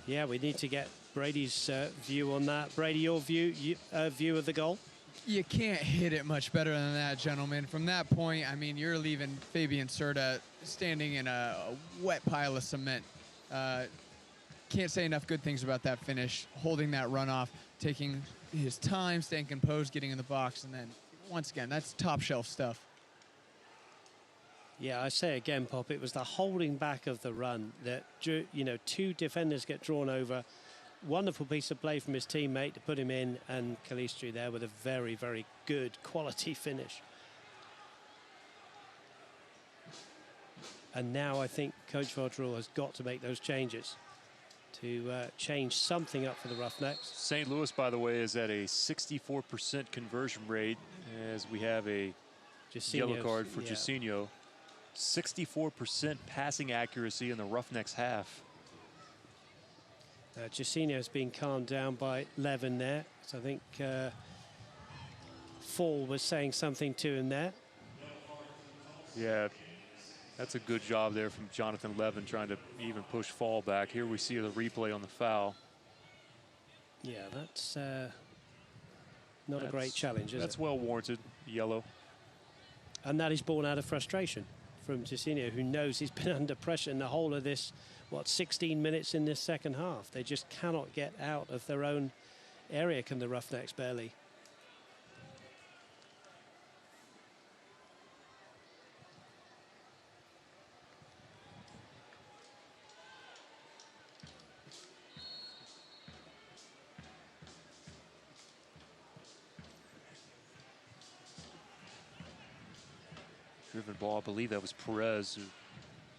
Yeah, we need to get Brady's view on that. Brady, your view of the goal? You can't hit it much better than that, gentlemen. From that point, I mean, you're leaving Fabian Serda standing in a wet pile of cement. Can't say enough good things about that finish, holding that run off, taking his time, staying composed, getting in the box, and then, once again, that's top shelf stuff. Yeah, I say again, Pop, it was the holding back of the run that, 2 defenders get drawn over. Wonderful piece of play from his teammate to put him in, and Calistri there with a very, very good quality finish. And now I think Coach Vaudreuil has got to make those changes to change something up for the Roughnecks. St. Louis, by the way, is at a 64% conversion rate as we have a yellow card for Jacinho. 64% passing accuracy in the Roughnecks half. Jacinho's been calmed down by Levin there. So I think Fall was saying something to him there. Yeah, that's a good job there from Jonathan Levin trying to even push Fall back. Here we see the replay on the foul. Yeah, that's not a great challenge, is it? That's well warranted, yellow. And that is born out of frustration from Jacinho, who knows he's been under pressure in the whole of this, 16 minutes in this second half. They just cannot get out of their own area, can the Roughnecks barely. Driven ball, I believe that was Perez, who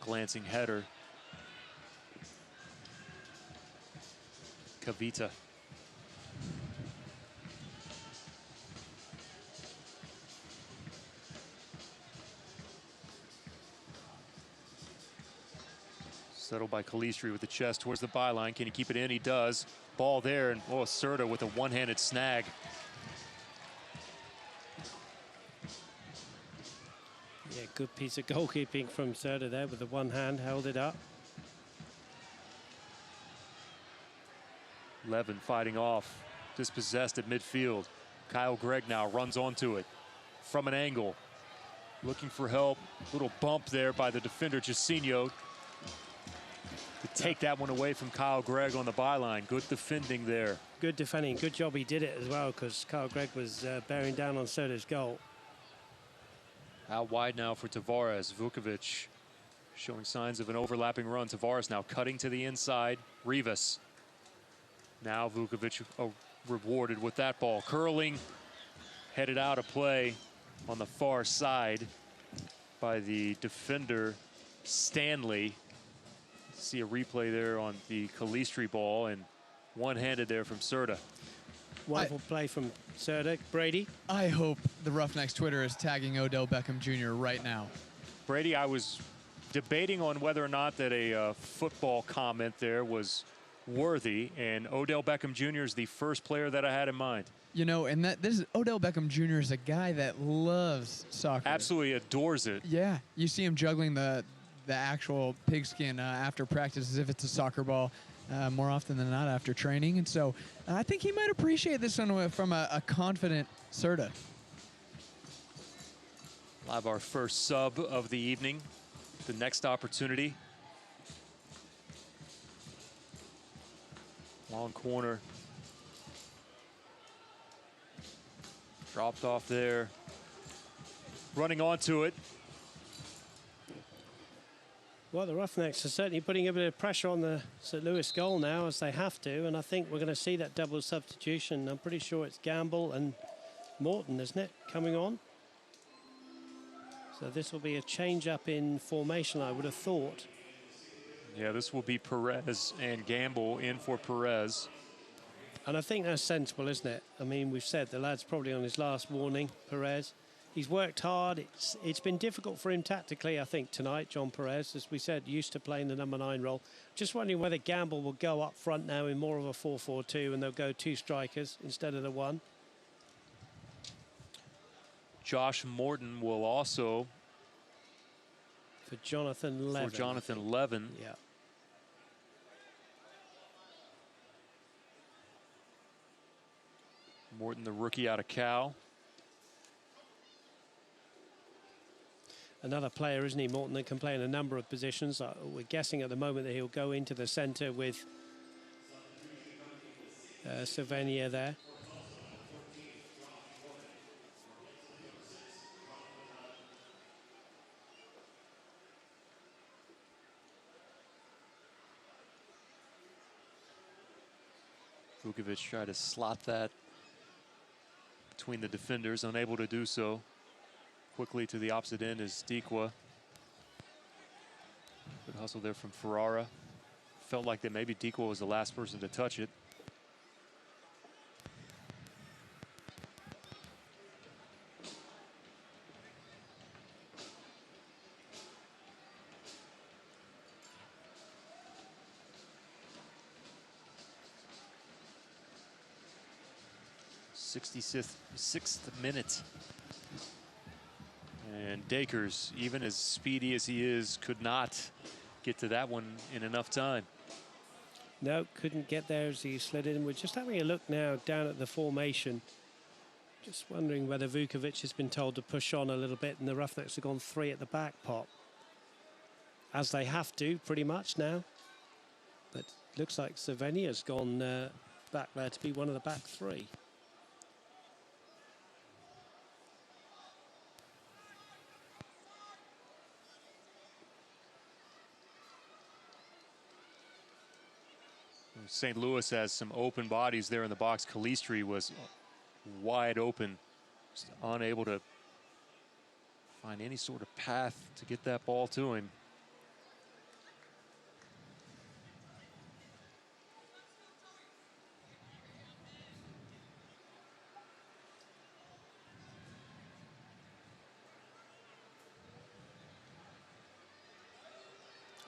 glancing header. Kavita. Settled by Calistri with the chest towards the byline. Can he keep it in? He does. Ball there, and Serda with a one-handed snag. Yeah, good piece of goalkeeping from Serda there with the one hand, held it up. Levin fighting off, dispossessed at midfield. Kyle Gregg now runs onto it from an angle, looking for help. Little bump there by the defender Jacinho to take that one away from Kyle Gregg on the byline. Good defending there. Good defending, good job he did it as well, because Kyle Gregg was bearing down on Serda's goal. Out wide now for Tavares. Vukovic showing signs of an overlapping run. Tavares now cutting to the inside. Rivas. Now Vukovic rewarded with that ball. Curling, headed out of play on the far side by the defender Stanley. See a replay there on the Calistri ball, and one-handed there from Serda. Wonderful play from Serda. Brady? I hope the Roughnecks Twitter is tagging Odell Beckham Jr. right now. Brady, I was debating on whether or not that a football comment there was worthy, and Odell Beckham Jr. is the first player that I had in mind. You know, and this Odell Beckham Jr. is a guy that loves soccer. Absolutely adores it. Yeah, you see him juggling the actual pigskin after practice as if it's a soccer ball. more often than not after training. And so I think he might appreciate this one from a confident Serta. We'll have our first sub of the evening. The next opportunity. Long corner. Dropped off there. Running onto it. Well, the Roughnecks are certainly putting a bit of pressure on the St. Louis goal now, as they have to, and I think we're going to see that double substitution. I'm pretty sure it's Gamble and Morton, isn't it, coming on? So this will be a change-up in formation, I would have thought. Yeah, this will be Perez and Gamble in for Perez. And I think that's sensible, isn't it? I mean, we've said the lad's probably on his last warning, Perez. He's worked hard. It's been difficult for him tactically, I think, tonight, John Perez, as we said, used to playing the number 9 role. Just wondering whether Gamble will go up front now in more of a 4-4-2 and they'll go 2 strikers instead of the 1. Josh Morton will also... For Jonathan Levin. For Jonathan Levin. Yeah. Morton, the rookie out of Cal. Another player, isn't he, Morton, that can play in a number of positions. We're guessing at the moment that he'll go into the centre with Savania there. Vukovic tried to slot that between the defenders, unable to do so. Quickly to the opposite end is Dikwa. Good hustle there from Ferrara. Felt like that maybe Dikwa was the last person to touch it. Sixth minute. And Dakers, even as speedy as he is, could not get to that one in enough time. No, couldn't get there as he slid in. We're just having a look now down at the formation. Just wondering whether Vukovic has been told to push on a little bit, and the Roughnecks have gone 3 at the back pop. As they have to, pretty much now. But looks like Savania's gone back there to be one of the back 3. St. Louis has some open bodies there in the box. Calistri was wide open, just unable to find any sort of path to get that ball to him.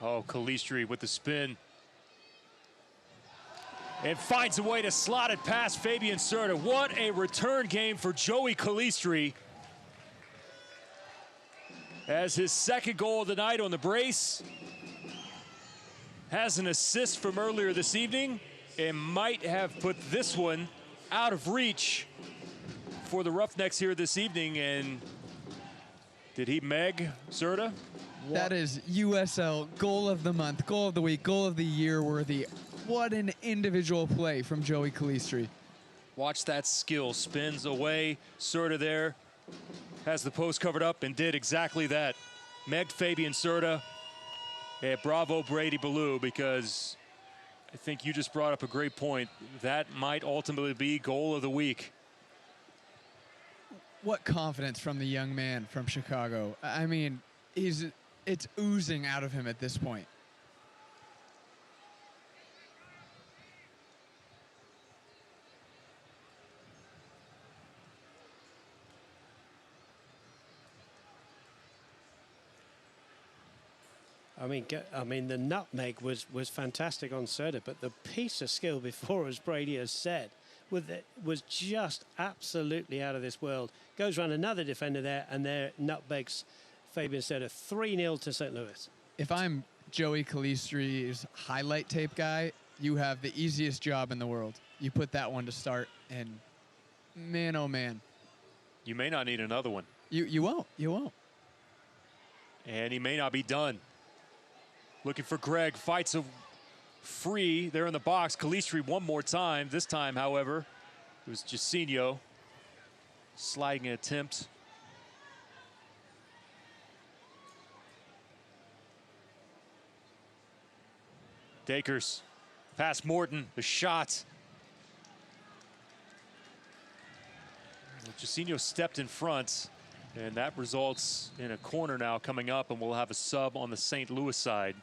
Oh, Calistri with the spin. And finds a way to slot it past Fabian Serta. What a return game for Joey Calistri. As his second goal of the night on the brace. Has an assist from earlier this evening and might have put this one out of reach for the Roughnecks here this evening. And did he meg Serta? That is USL goal of the month, goal of the week, goal of the year worthy. What an individual play from Joey Calistri. Watch that skill. Spins away. Serta there has the post covered up and did exactly that. Megged Fabian Serta. And bravo Brady Ballou, because I think you just brought up a great point. That might ultimately be goal of the week. What confidence from the young man from Chicago. I mean, it's oozing out of him at this point. I mean, the nutmeg was fantastic on Serta, but the piece of skill before, as Brady has said, was just absolutely out of this world. Goes around another defender there, and there nutmegs Fabian Serta. 3-0 to St. Louis. If I'm Joey Calistri's highlight tape guy, you have the easiest job in the world. You put that one to start, and man, oh man. You may not need another one. You won't. You won't. And he may not be done. Looking for Greg, fights a free there in the box. Calistri one more time. This time, however, it was Jacinho. Sliding attempt. Dakers, past Morton, the shot. Jacinho stepped in front, and that results in a corner now coming up, and we'll have a sub on the St. Louis side.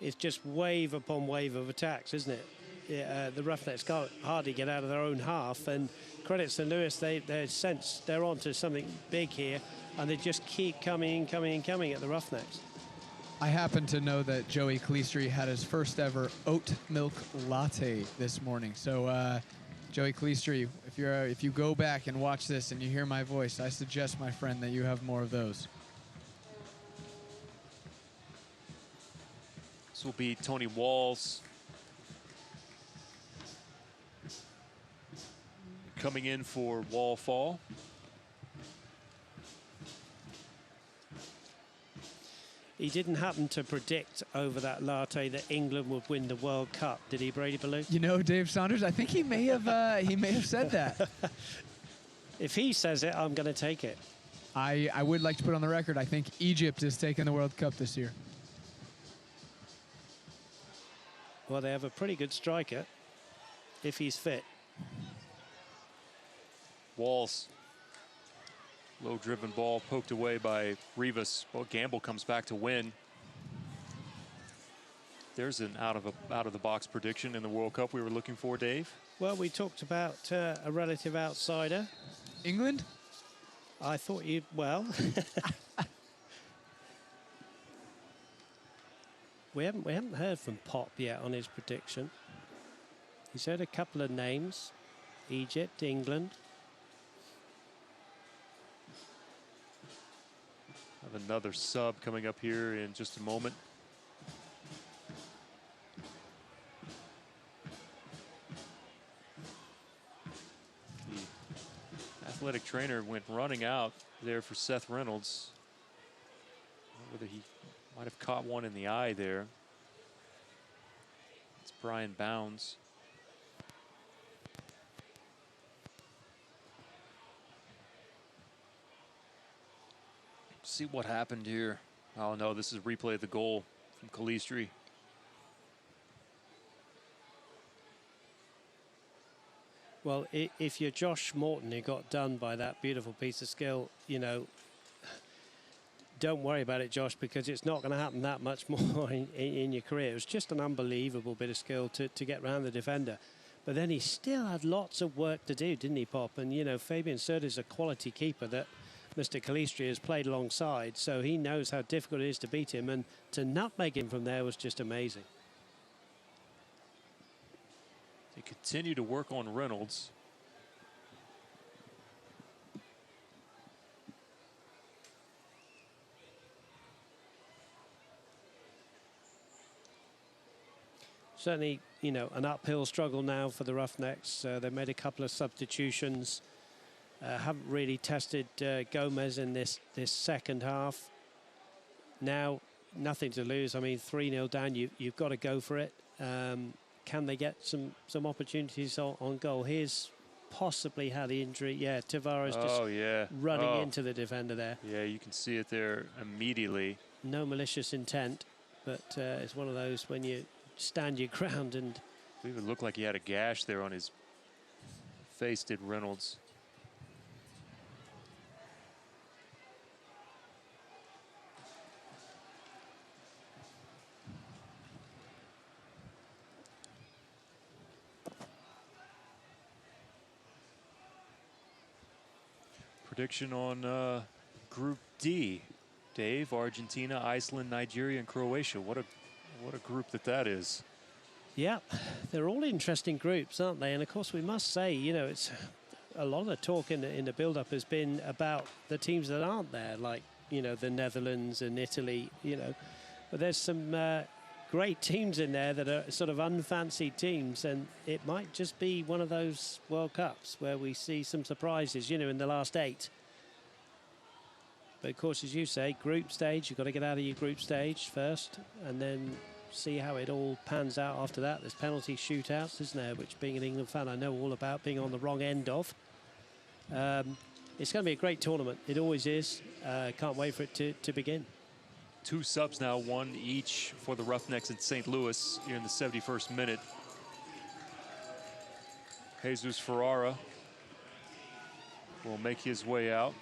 It's just wave upon wave of attacks, isn't it? Yeah, the Roughnecks can't hardly get out of their own half, and credit St. Louis, they sense they're onto something big here, and they just keep coming at the Roughnecks. I happen to know that Joey Calistri had his first ever oat milk latte this morning. So, Joey Calistri, if you go back and watch this and you hear my voice, I suggest, my friend, that you have more of those. This will be Tony Walls coming in for wall fall. He didn't happen to predict over that latte that England would win the World Cup, did he, Brady Ballou? You know, Dave Saunders, I think he may have said that. If he says it, I'm going to take it. I would like to put on the record, I think Egypt is taking the World Cup this year. Well, they have a pretty good striker, if he's fit. Walls. Low driven ball poked away by Rivas. Well, Gamble comes back to win. There's an out of the box prediction in the World Cup we were looking for, Dave. Well, we talked about a relative outsider. England? I thought you'd, well. we haven't heard from Pop yet on his prediction. He's heard a couple of names. Egypt, England. Have another sub coming up here in just a moment. The athletic trainer went running out there for Seth Reynolds. Whether he might have caught one in the eye there. It's Brian Bounds. See what happened here. Oh no, this is a replay of the goal from Calistri. Well, if you're Josh Morton, who got done by that beautiful piece of skill, you know, don't worry about it, Josh, because it's not going to happen that much more in your career. It was just an unbelievable bit of skill to get around the defender. But then he still had lots of work to do, didn't he, Pop? And, you know, Fabian Surd is a quality keeper that Mr. Calistri has played alongside, so he knows how difficult it is to beat him, and to nutmeg him from there was just amazing. They continue to work on Reynolds. Certainly, you know, an uphill struggle now for the Roughnecks. They made a couple of substitutions. Haven't really tested Gomez in this second half. Now, nothing to lose. I mean, 3-0 down, you've got to go for it. Can they get some opportunities on goal? Here's possibly how the injury. Yeah, Tavares just running into the defender there. Yeah, you can see it there immediately. No malicious intent, but it's one of those when you stand your ground. And it even looked like he had a gash there on his face, did Reynolds. Prediction on Group D, Dave. Argentina, Iceland, Nigeria, and Croatia. What a group that is. Yeah, they're all interesting groups, aren't they? And of course, we must say, you know, it's a lot of the talk in the build-up has been about the teams that aren't there, like, you know, the Netherlands and Italy, you know. But there's some great teams in there that are sort of unfancied teams, and it might just be one of those World Cups where we see some surprises, you know, in the last 8. But of course, as you say, group stage, you've got to get out of your group stage first and then see how it all pans out after that. There's penalty shootouts, isn't there, which being an England fan I know all about, being on the wrong end of. It's going to be a great tournament. It always is. Can't wait for it to begin. 2 subs now, 1 each for the Roughnecks in St. Louis here in the 71st minute. Jesus Ferrara will make his way out.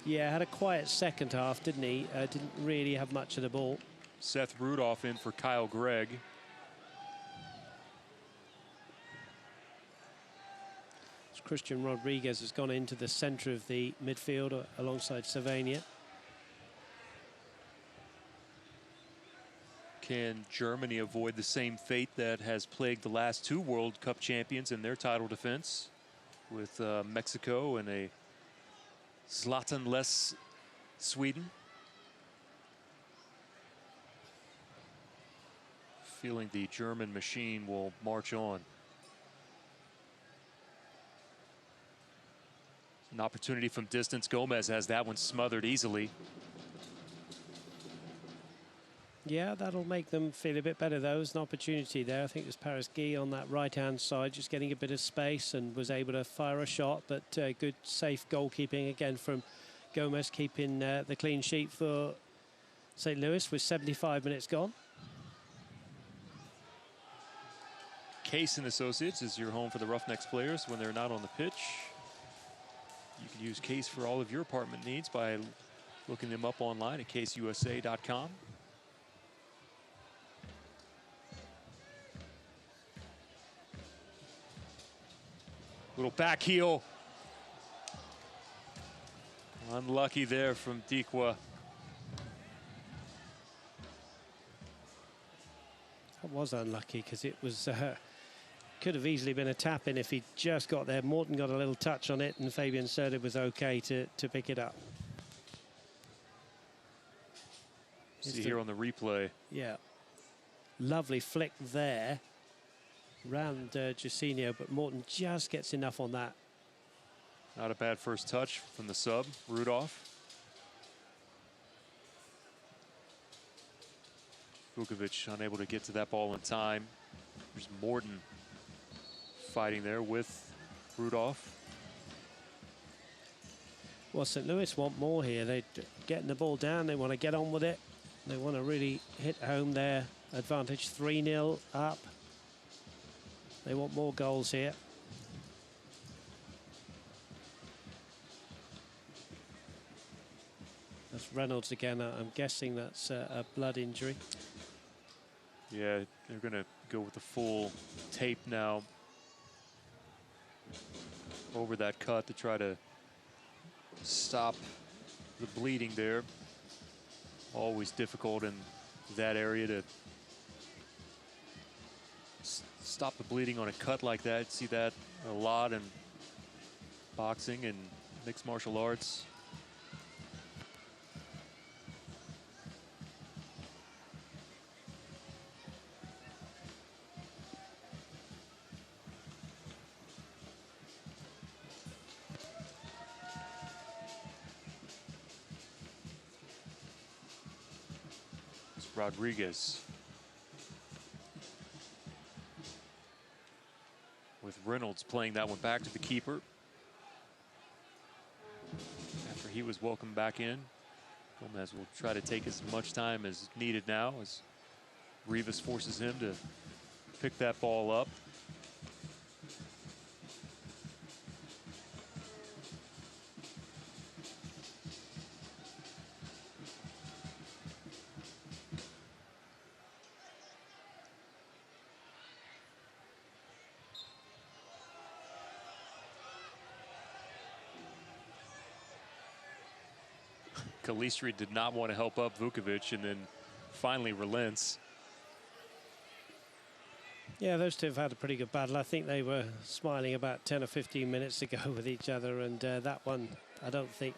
Yeah, had a quiet second half, didn't he? Didn't really have much of the ball. Seth Rudolph in for Kyle Gregg. Christian Rodriguez has gone into the centre of the midfield alongside Savania. Can Germany avoid the same fate that has plagued the last 2 World Cup champions in their title defense, with Mexico and a Zlatan-less Sweden? Feeling the German machine will march on. An opportunity from distance. Gomez has that one smothered easily. Yeah, that'll make them feel a bit better, though. There's an opportunity there. I think there's Paris Guy on that right-hand side, just getting a bit of space, and was able to fire a shot. But good, safe goalkeeping again from Gomez, keeping the clean sheet for St. Louis with 75 minutes gone. Case and Associates is your home for the Roughnecks players when they're not on the pitch. You can use Case for all of your apartment needs by looking them up online at caseusa.com. Little back heel. Unlucky there from Dikwa. That was unlucky because it was could have easily been a tap-in if he just got there. Morton got a little touch on it and Fabian Serda was okay to pick it up. See here on the replay. Yeah. Lovely flick there. Round Jacinho, but Morton just gets enough on that. Not a bad first touch from the sub, Rudolph. Vukovic unable to get to that ball in time. There's Morton fighting there with Rudolph. Well, St. Louis want more here. They're getting the ball down. They want to get on with it. They want to really hit home their advantage. 3-0 up. They want more goals here. That's Reynolds again. I'm guessing that's a blood injury. Yeah, they're going to go with the full tape now over that cut to try to stop the bleeding there. Always difficult in that area to stop the bleeding on a cut like that. See that a lot in boxing and mixed martial arts. Rodriguez with Reynolds playing that one back to the keeper after he was welcomed back in. Gomez will try to take as much time as needed now as Rivas forces him to pick that ball up. Kalistri did not want to help up Vukovic and then finally relents. Yeah, those two have had a pretty good battle. I think they were smiling about 10 or 15 minutes ago with each other, and that one, I don't think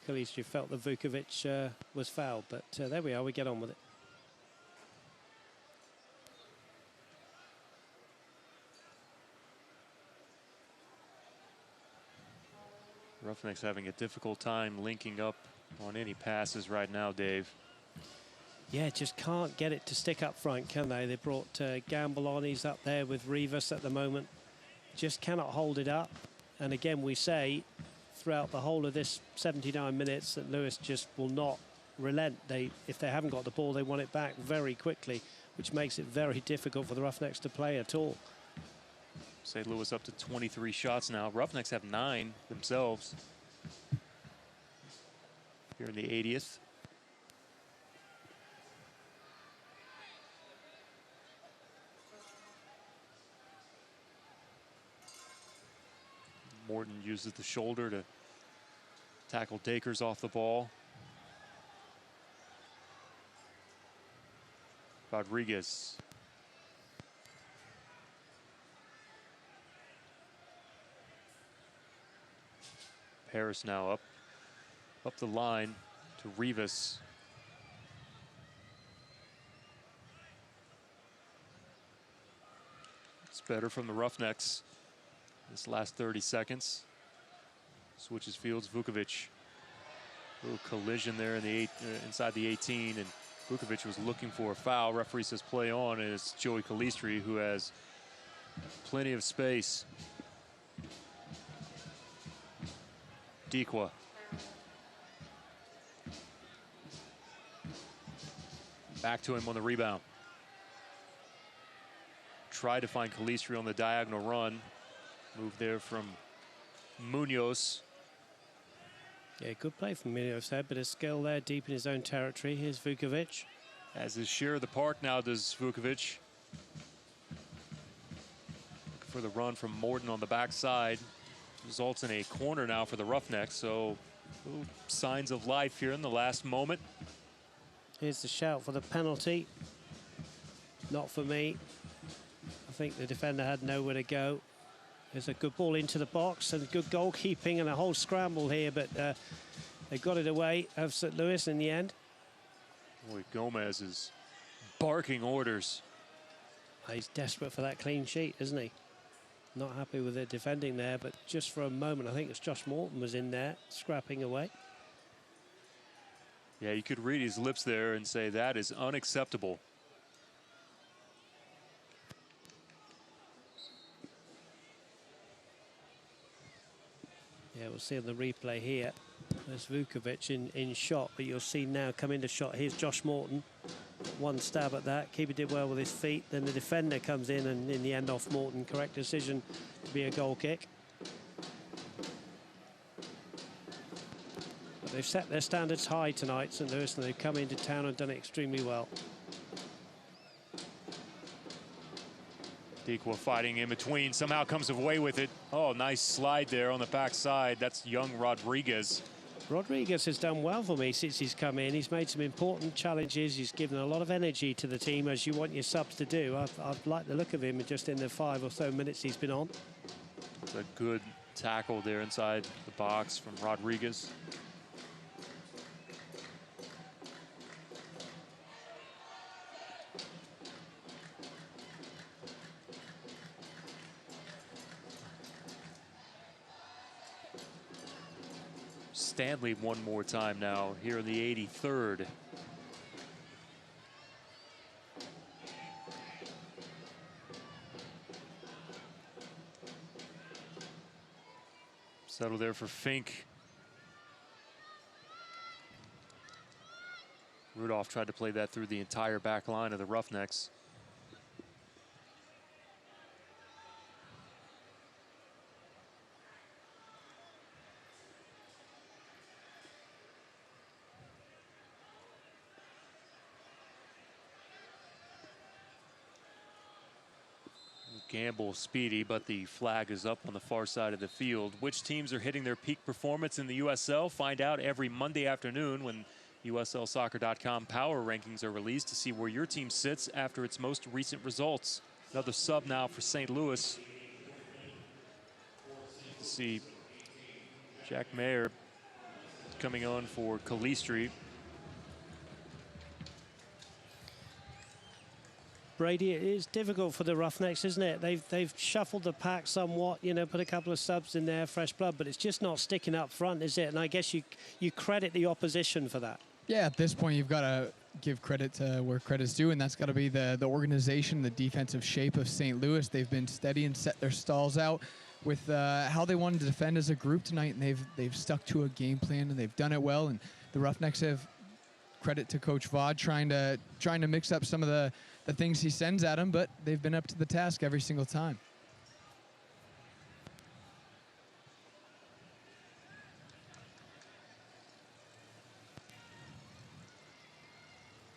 Kalistri felt that Vukovic was fouled, but there we are, we get on with it. Roughnecks having a difficult time linking up on any passes right now, Dave. Yeah, just can't get it to stick up front, can they? They brought Gamble on. He's up there with Rivas at the moment. Just cannot hold it up. And again, we say throughout the whole of this 79 minutes that Lewis just will not relent. If they haven't got the ball, they want it back very quickly, which makes it very difficult for the Roughnecks to play at all. St. Louis up to 23 shots now. Roughnecks have 9 themselves. Here in the 80th. Morton uses the shoulder to tackle Dakers off the ball. Rodriguez. Harris now up the line to Rivas. It's better from the Roughnecks this last 30 seconds. Switches fields, Vukovic. Little collision there in the inside the 18, and Vukovic was looking for a foul. Referee says play on, and it's Joey Calistri who has plenty of space. Dequa. Back to him on the rebound. Tried to find Calistri on the diagonal run. Move there from Munoz. Yeah, good play from Munoz there, but a skill there deep in his own territory. Here's Vukovic. As his share of the park now does Vukovic. Looking for the run from Morton on the backside. Results in a corner now for the Roughnecks, so signs of life here in the last moment. Here's the shout for the penalty. Not for me. I think the defender had nowhere to go. There's a good ball into the box and good goalkeeping and a whole scramble here, but they got it away of St. Louis in the end. Boy, Gomez is barking orders. He's desperate for that clean sheet, isn't he? Not happy with the defending there, but just for a moment, I think it's Josh Morton was in there, scrapping away. Yeah, you could read his lips there and say that is unacceptable. Yeah, we'll see on the replay here. There's Vukovic in shot, but you'll see now come into shot. Here's Josh Morton. One stab at that. Keeper did well with his feet. Then the defender comes in, and in the end off Morton. Correct decision to be a goal kick. But they've set their standards high tonight, St. Louis, and they've come into town and done it extremely well. Dequa fighting in between, somehow comes away with it. Oh, nice slide there on the backside. That's young Rodriguez. Rodriguez has done well for me since he's come in. He's made some important challenges. He's given a lot of energy to the team, as you want your subs to do. I've liked the look of him just in the 5 or so minutes he's been on. It's a good tackle there inside the box from Rodriguez. Stanley one more time now here in the 83rd. Settle there for Fink. Rudolph tried to play that through the entire back line of the Roughnecks. Gamble speedy, but the flag is up on the far side of the field. Which teams are hitting their peak performance in the USL? Find out every Monday afternoon when USLsoccer.com power rankings are released to see where your team sits after its most recent results. Another sub now for St. Louis. See Jack Mayer coming on for Calistri. Brady, it is difficult for the Roughnecks, isn't it? They've shuffled the pack somewhat, you know, put a couple of subs in there, fresh blood, but it's just not sticking up front, is it? And I guess you credit the opposition for that. Yeah, at this point, you've got to give credit to where credit's due, and that's got to be the organization, the defensive shape of St. Louis. They've been steady and set their stalls out with how they wanted to defend as a group tonight, and they've stuck to a game plan, and they've done it well. And the Roughnecks have credit to Coach Vaude trying to mix up some of the things he sends at them, but they've been up to the task every single time.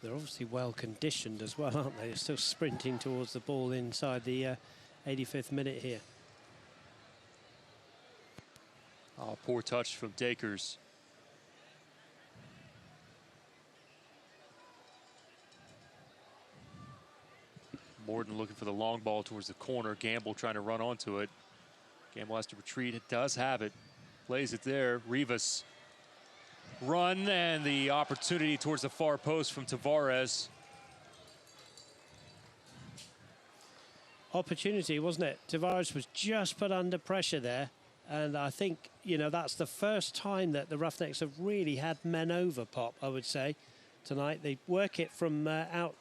They're obviously well conditioned as well, aren't they? They're still sprinting towards the ball inside the 85th minute here. Oh, poor touch from Dakers. Morton looking for the long ball towards the corner. Gamble trying to run onto it. Gamble has to retreat. It does have it. Plays it there. Rivas run, and the opportunity towards the far post from Tavares. Opportunity, wasn't it? Tavares was just put under pressure there. And I think, you know, that's the first time that the Roughnecks have really had men over Pop, I would say, tonight. They work it from out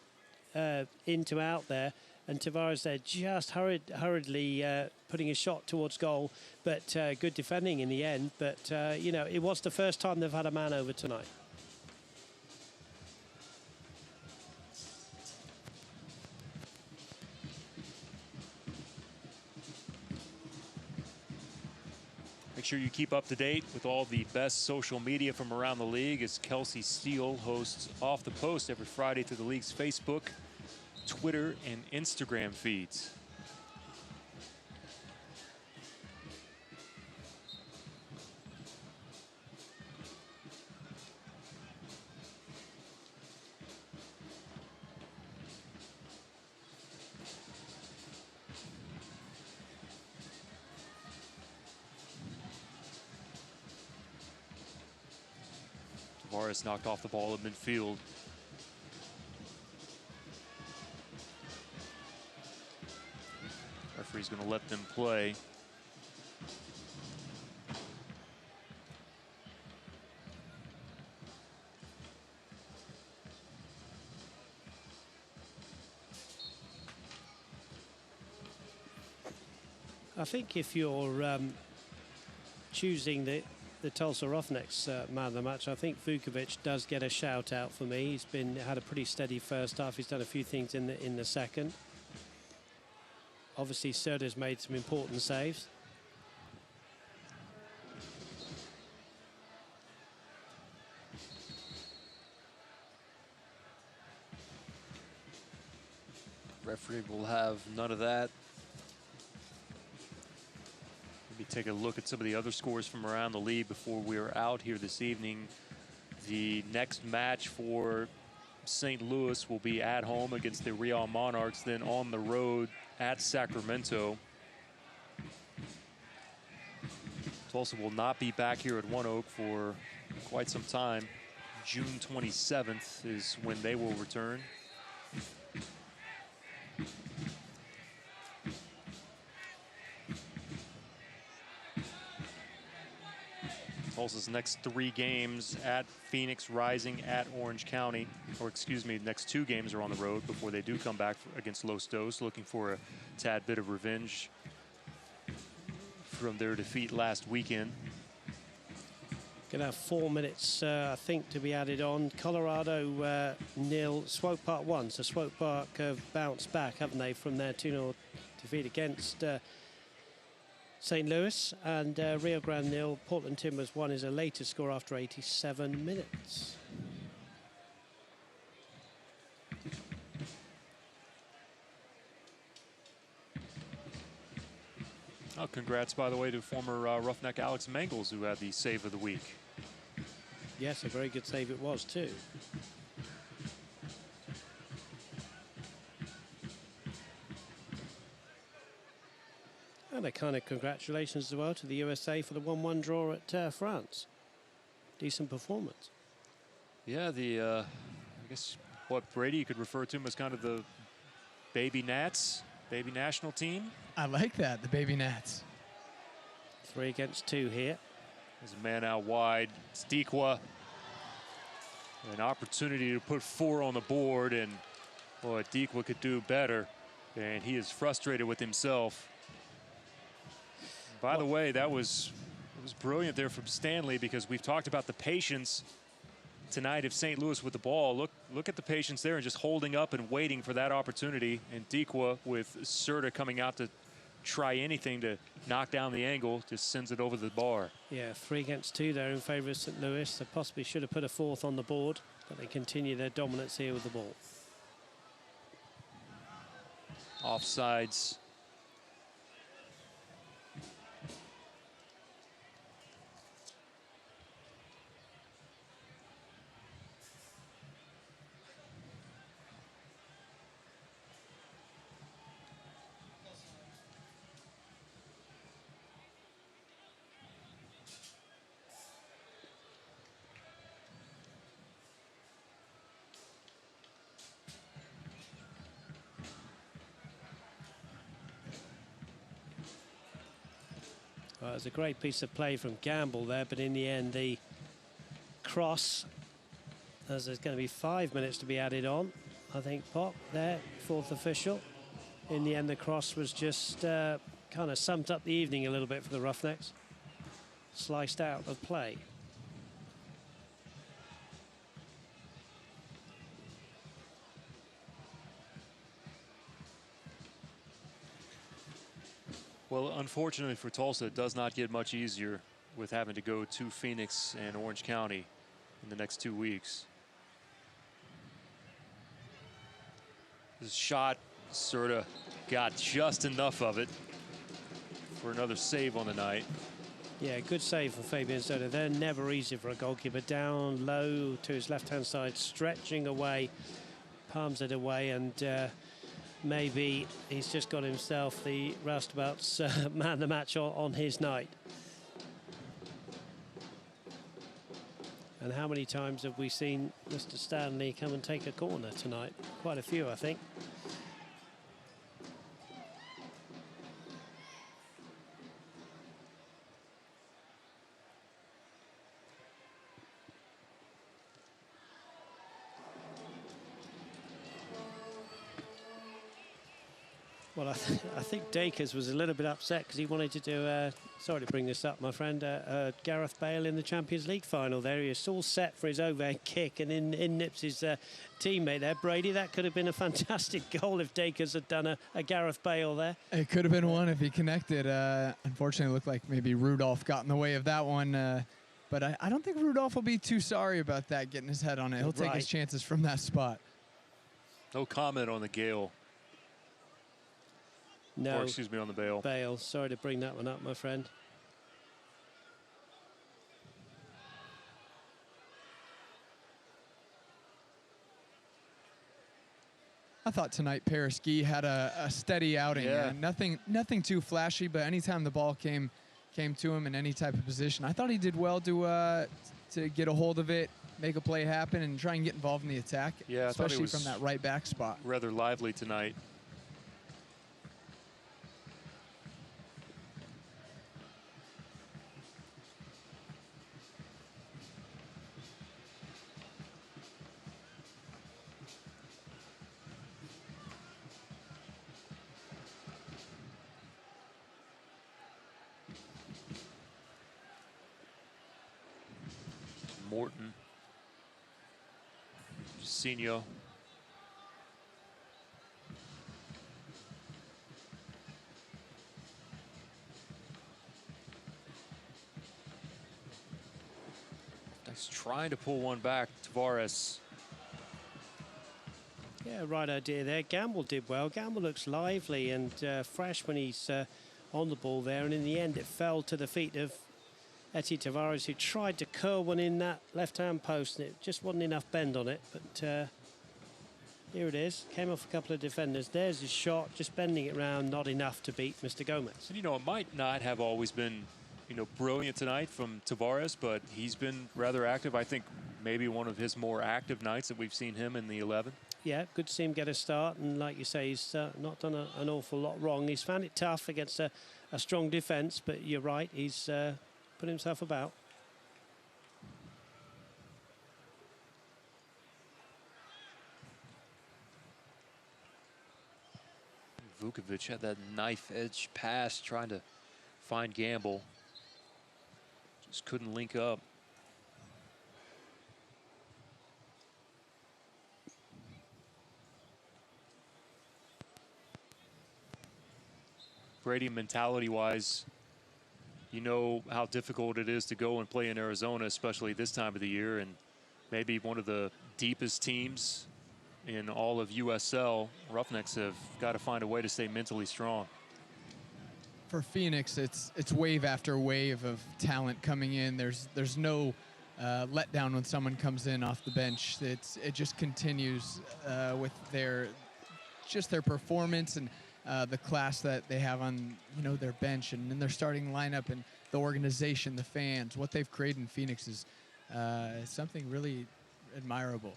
into out there, and Tavares there just hurriedly putting a shot towards goal, but good defending in the end. But, you know, it was the first time they've had a man over tonight. Make sure you keep up to date with all the best social media from around the league as Kelsey Steele hosts Off the Post every Friday through the league's Facebook, Twitter, and Instagram feeds. Tavares knocked off the ball at midfield. Referee's going to let them play. I think if you're choosing the Tulsa Roughnecks man of the match, I think Vukovic does get a shout out for me. He's had a pretty steady first half. He's done a few things in the second. Obviously, Serda's made some important saves. Referee will have none of that. Maybe take a look at some of the other scores from around the league before we're out here this evening. The next match for St. Louis will be at home against the Real Monarchs, then on the road at Sacramento. Tulsa will not be back here at One Oak for quite some time. June 27th is when they will return. Tulsa's next 3 games at Phoenix Rising, at Orange County, or excuse me, next 2 games are on the road before they do come back against Los Dos, looking for a tad bit of revenge from their defeat last weekend. Gonna have 4 minutes, I think, to be added on. Colorado 0, Swope Park 1. So Swope Park have bounced back, haven't they, from their 2-0 defeat against St. Louis, and Rio Grande 0, Portland Timbers 1 is a later score after 87 minutes. Oh, congrats, by the way, to former Roughneck Alex Mangles, who had the save of the week. Yes, a very good save it was, too. And a kind of congratulations as well to the USA for the 1-1 draw at France. Decent performance. Yeah, I guess what Brady could refer to him as kind of the Baby Nats, baby national team. I like that, the Baby Nats. 3 against 2 here. There's a man out wide. It's Dikwa. An opportunity to put 4 on the board, and boy, Dikwa could do better, and he is frustrated with himself. By the way, it was brilliant there from Stanley, because we've talked about the patience tonight of St. Louis with the ball. Look at the patience there and just holding up and waiting for that opportunity. And Dikwa, with Serta coming out to try anything to knock down the angle, just sends it over the bar. Yeah, 3 against 2 there in favour of St. Louis. They possibly should have put a 4th on the board, but they continue their dominance here with the ball. Offsides. Well, it was a great piece of play from Gamble there, but in the end, the cross, as there's going to be 5 minutes to be added on, I think, Pop, there, 4th official. In the end, the cross was just kind of summed up the evening a little bit for the Roughnecks. Sliced out of play. Well, unfortunately for Tulsa, it does not get much easier with having to go to Phoenix and Orange County in the next 2 weeks. This shot, Serta got just enough of it for another save on the night. Yeah, good save for Fabian Serta. They're never easy for a goalkeeper. Down low to his left-hand side, stretching away, palms it away, and maybe he's just got himself the roustabout's man of the match on his night. And how many times have we seen Mr. Stanley come and take a corner tonight? Quite a few, I think. Well, I think Dakers was a little bit upset because he wanted to do, sorry to bring this up, my friend, Gareth Bale in the Champions League final there. He was all set for his overhead kick, and in nips his teammate there, Brady. That could have been a fantastic goal if Dakers had done a Gareth Bale there. It could have been one if he connected. Unfortunately, it looked like maybe Rudolph got in the way of that one. But I don't think Rudolph will be too sorry about that, getting his head on it. He'll take his chances from that spot. No comment on the Gale. No. Or, excuse me, on the Bale. Bale. Sorry to bring that one up, my friend. I thought tonight Paris Guy had a steady outing. Yeah. Nothing too flashy, but anytime the ball came to him in any type of position, I thought he did well to get a hold of it, make a play happen, and try and get involved in the attack, Yeah, especially from that right back spot. Rather lively tonight. Morton, Jacinho. He's trying to pull one back. Tavares. Yeah, right idea there. Gamble did well. Gamble looks lively and fresh when he's on the ball there, and in the end it fell to the feet of Eti Tavares, who tried to curl one in that left-hand post, and it just wasn't enough bend on it. But here it is. Came off a couple of defenders. There's his shot, just bending it around, not enough to beat Mr. Gomez. And, it might not have always been, brilliant tonight from Tavares, but he's been rather active. I think maybe one of his more active nights that we've seen him in the 11. yeah, good to see him get a start. And like you say, he's not done an awful lot wrong. He's found it tough against a strong defence, but you're right, he's put himself about. Vukovic had that knife edge pass trying to find Gamble. Just couldn't link up. Brady, mentality-wise, you know how difficult it is to go and play in Arizona, especially this time of the year, and maybe one of the deepest teams in all of USL. Roughnecks have got to find a way to stay mentally strong. For Phoenix, it's wave after wave of talent coming in. There's no letdown when someone comes in off the bench. It just continues with their performance and the class that they have on their bench and in their starting lineup, and the organization, the fans, what they've created in Phoenix is something really admirable.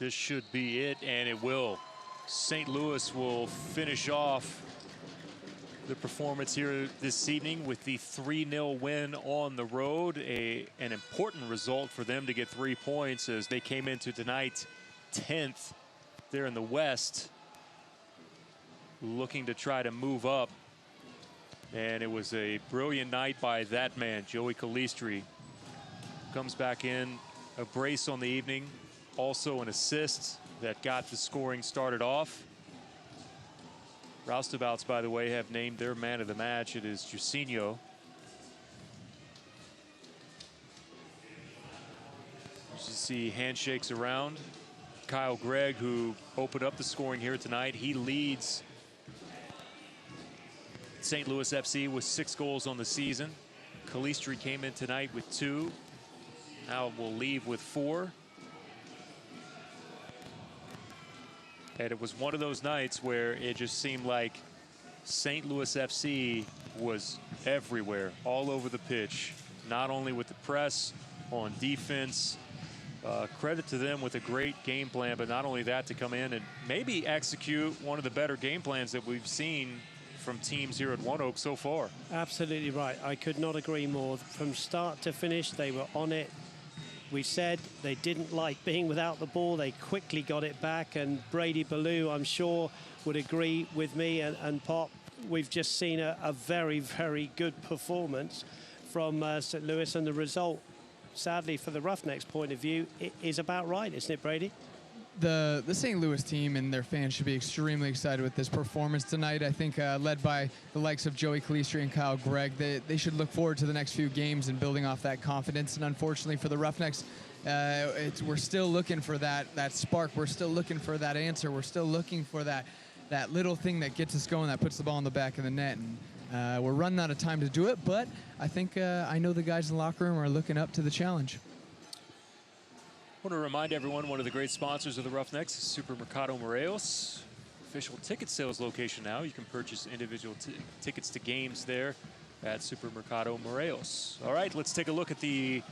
This should be it, and it will. St. Louis will finish off the performance here this evening with the 3-0 win on the road. An important result for them to get 3 points as they came into tonight 10th there in the West, looking to try to move up. And it was a brilliant night by that man, Joey Calistri. Comes back in, a brace on the evening, also an assist that got the scoring started off. Roustabouts, by the way, have named their man of the match. It is Jusinho. You see handshakes around. Kyle Gregg, who opened up the scoring here tonight, he leads St. Louis FC with 6 goals on the season. Calistri came in tonight with 2. Now will leave with 4. And it was one of those nights where it just seemed like St. Louis FC was everywhere, all over the pitch, not only with the press, on defense. Credit to them with a great game plan, but not only that, to come in and maybe execute one of the better game plans that we've seen from teams here at One Oak so far. Absolutely right. I could not agree more. From start to finish, they were on it. We said they didn't like being without the ball. They quickly got it back, and Brady Ballou, I'm sure, would agree with me and Pop. We've just seen a very, very good performance from St. Louis, and the result, sadly, for the Roughnecks' point of view, it is about right, isn't it, Brady? The St. Louis team and their fans should be extremely excited with this performance tonight. I think led by the likes of Joey Calistri and Kyle Gregg, they should look forward to the next few games and building off that confidence. And unfortunately for the Roughnecks, we're still looking for that spark. We're still looking for that answer. We're still looking for that little thing that gets us going, that puts the ball in the back of the net. And we're running out of time to do it, but I think I know the guys in the locker room are looking up to the challenge. I want to remind everyone, one of the great sponsors of the Roughnecks is Supermercado Morelos. Official ticket sales location now. You can purchase individual tickets to games there at Supermercado Morelos. All right, let's take a look at the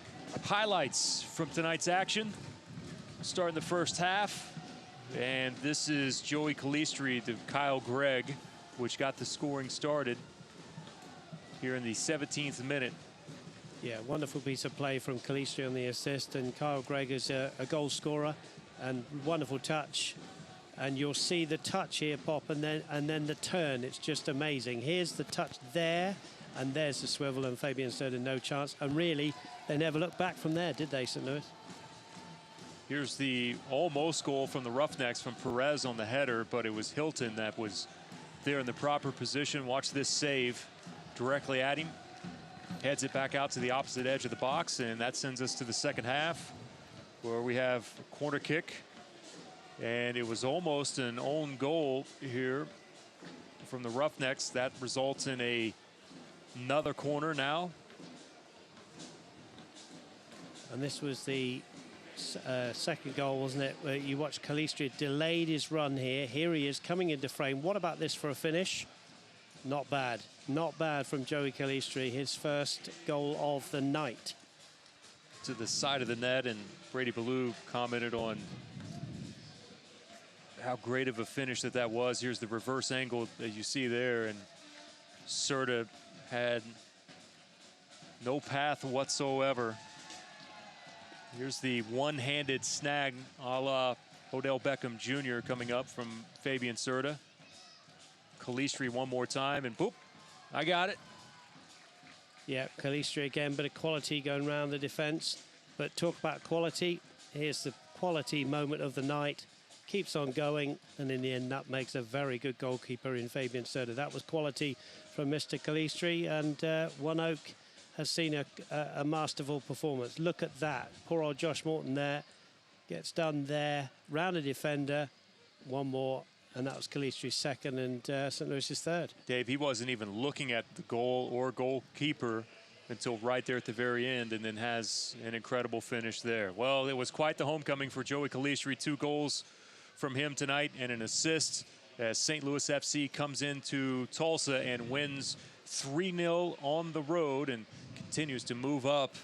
highlights from tonight's action. Starting the first half. And this is Joey Calistri to Kyle Gregg, which got the scoring started here in the 17th minute. Yeah, wonderful piece of play from Calistri on the assist, and Kyle Gregg is a goal scorer, and wonderful touch. And you'll see the touch here, Pop, and then the turn. It's just amazing. Here's the touch there, and there's the swivel, and Fabian Sturden, no chance. And really, they never looked back from there, did they, St. Louis? Here's the almost goal from the Roughnecks from Perez on the header, but it was Hilton that was there in the proper position. Watch this save directly at him. Heads it back out to the opposite edge of the box, and that sends us to the second half, where we have a corner kick. And it was almost an own goal here from the Roughnecks. That results in another corner now. And this was the second goal, wasn't it? Where you watch Calistri delayed his run here. Here he is coming into frame. What about this for a finish? Not bad. Not bad from Joey Calistri, his first goal of the night. To the side of the net, and Brady Ballou commented on how great of a finish that was. Here's the reverse angle that you see there, and Serta had no path whatsoever. Here's the one-handed snag a la Odell Beckham Jr. coming up from Fabian Serta. Calistri one more time, and boop, I got it. Yeah, Calistri again, bit of quality going around the defense. But talk about quality, here's the quality moment of the night. Keeps on going, and in the end, that makes a very good goalkeeper in Fabian Serta. That was quality from Mr. Calistri, and One Oak has seen a masterful performance. Look at that. Poor old Josh Morton there. Gets done there. Round a defender. One more. And that was Calistri's second and St. Louis's third. Dave, he wasn't even looking at the goal or goalkeeper until right there at the very end, and then has an incredible finish there. Well, it was quite the homecoming for Joey Calistri. 2 goals from him tonight and an assist as St. Louis FC comes into Tulsa and wins 3-0 on the road and continues to move up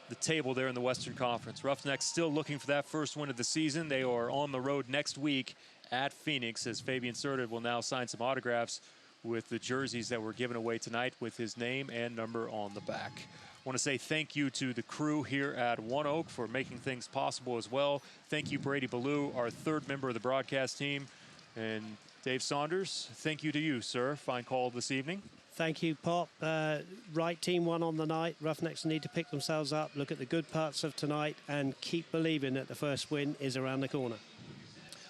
the table there in the Western Conference. Roughnecks still looking for that first win of the season. They are on the road next week at Phoenix, as Fabian Serta will now sign some autographs with the jerseys that were given away tonight with his name and number on the back. I want to say thank you to the crew here at One Oak for making things possible as well. Thank you, Brady Ballou, our 3rd member of the broadcast team. And Dave Saunders, thank you to you, sir. Fine call this evening. Thank you, Pop. Right team won on the night. Roughnecks need to pick themselves up, look at the good parts of tonight, and keep believing that the first win is around the corner.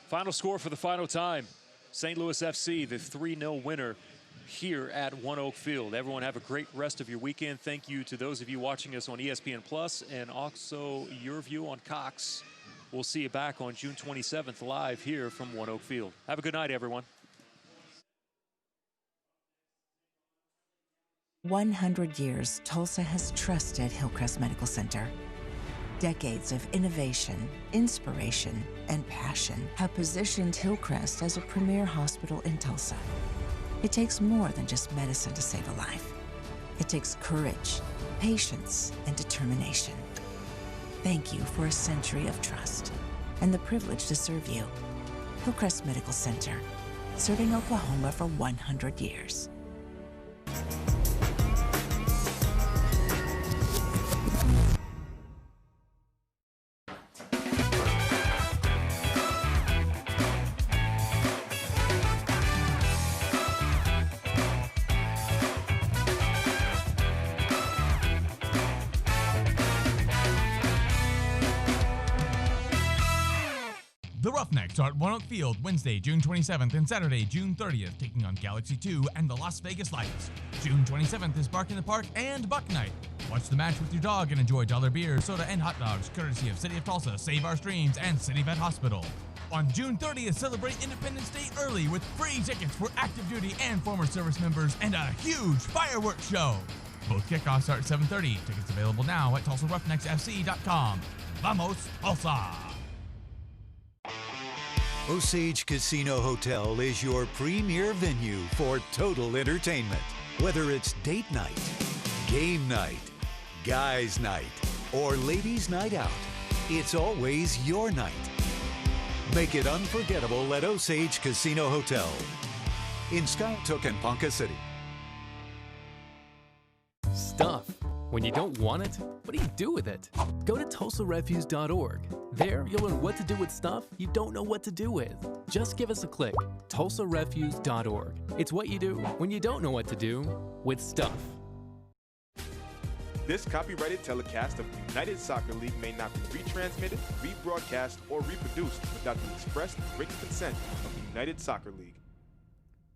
Final score for the final time. St. Louis FC, the 3-0 winner here at One Oak Field. Everyone have a great rest of your weekend. Thank you to those of you watching us on ESPN Plus and also your view on Cox. We'll see you back on June 27th live here from One Oak Field. Have a good night, everyone. 100 years, Tulsa has trusted Hillcrest Medical Center. Decades of innovation, inspiration, and passion have positioned Hillcrest as a premier hospital in Tulsa. It takes more than just medicine to save a life. It takes courage, patience, and determination. Thank you for a century of trust and the privilege to serve you. Hillcrest Medical Center, serving Oklahoma for 100 years. The Roughnecks are at One Oak Field Wednesday, June 27th and Saturday, June 30th, taking on Galaxy 2 and the Las Vegas Lights. June 27th is Bark in the Park and Buck Night. Watch the match with your dog and enjoy dollar beer, soda, and hot dogs, courtesy of City of Tulsa, Save Our Streams, and City Vet Hospital. On June 30th, celebrate Independence Day early with free tickets for active duty and former service members and a huge fireworks show. Both kickoffs are at 7:30. Tickets available now at TulsaRoughnexFC.com. Vamos, Tulsa! Osage Casino Hotel is your premier venue for total entertainment. Whether it's date night, game night, guys night, or ladies night out, it's always your night. Make it unforgettable at Osage Casino Hotel in Skytook and Ponca City. Stuff. When you don't want it, what do you do with it? Go to TulsaRefuse.org. There, you'll learn what to do with stuff you don't know what to do with. Just give us a click. TulsaRefuse.org. It's what you do when you don't know what to do with stuff. This copyrighted telecast of the United Soccer League may not be retransmitted, rebroadcast, or reproduced without the express written consent of the United Soccer League.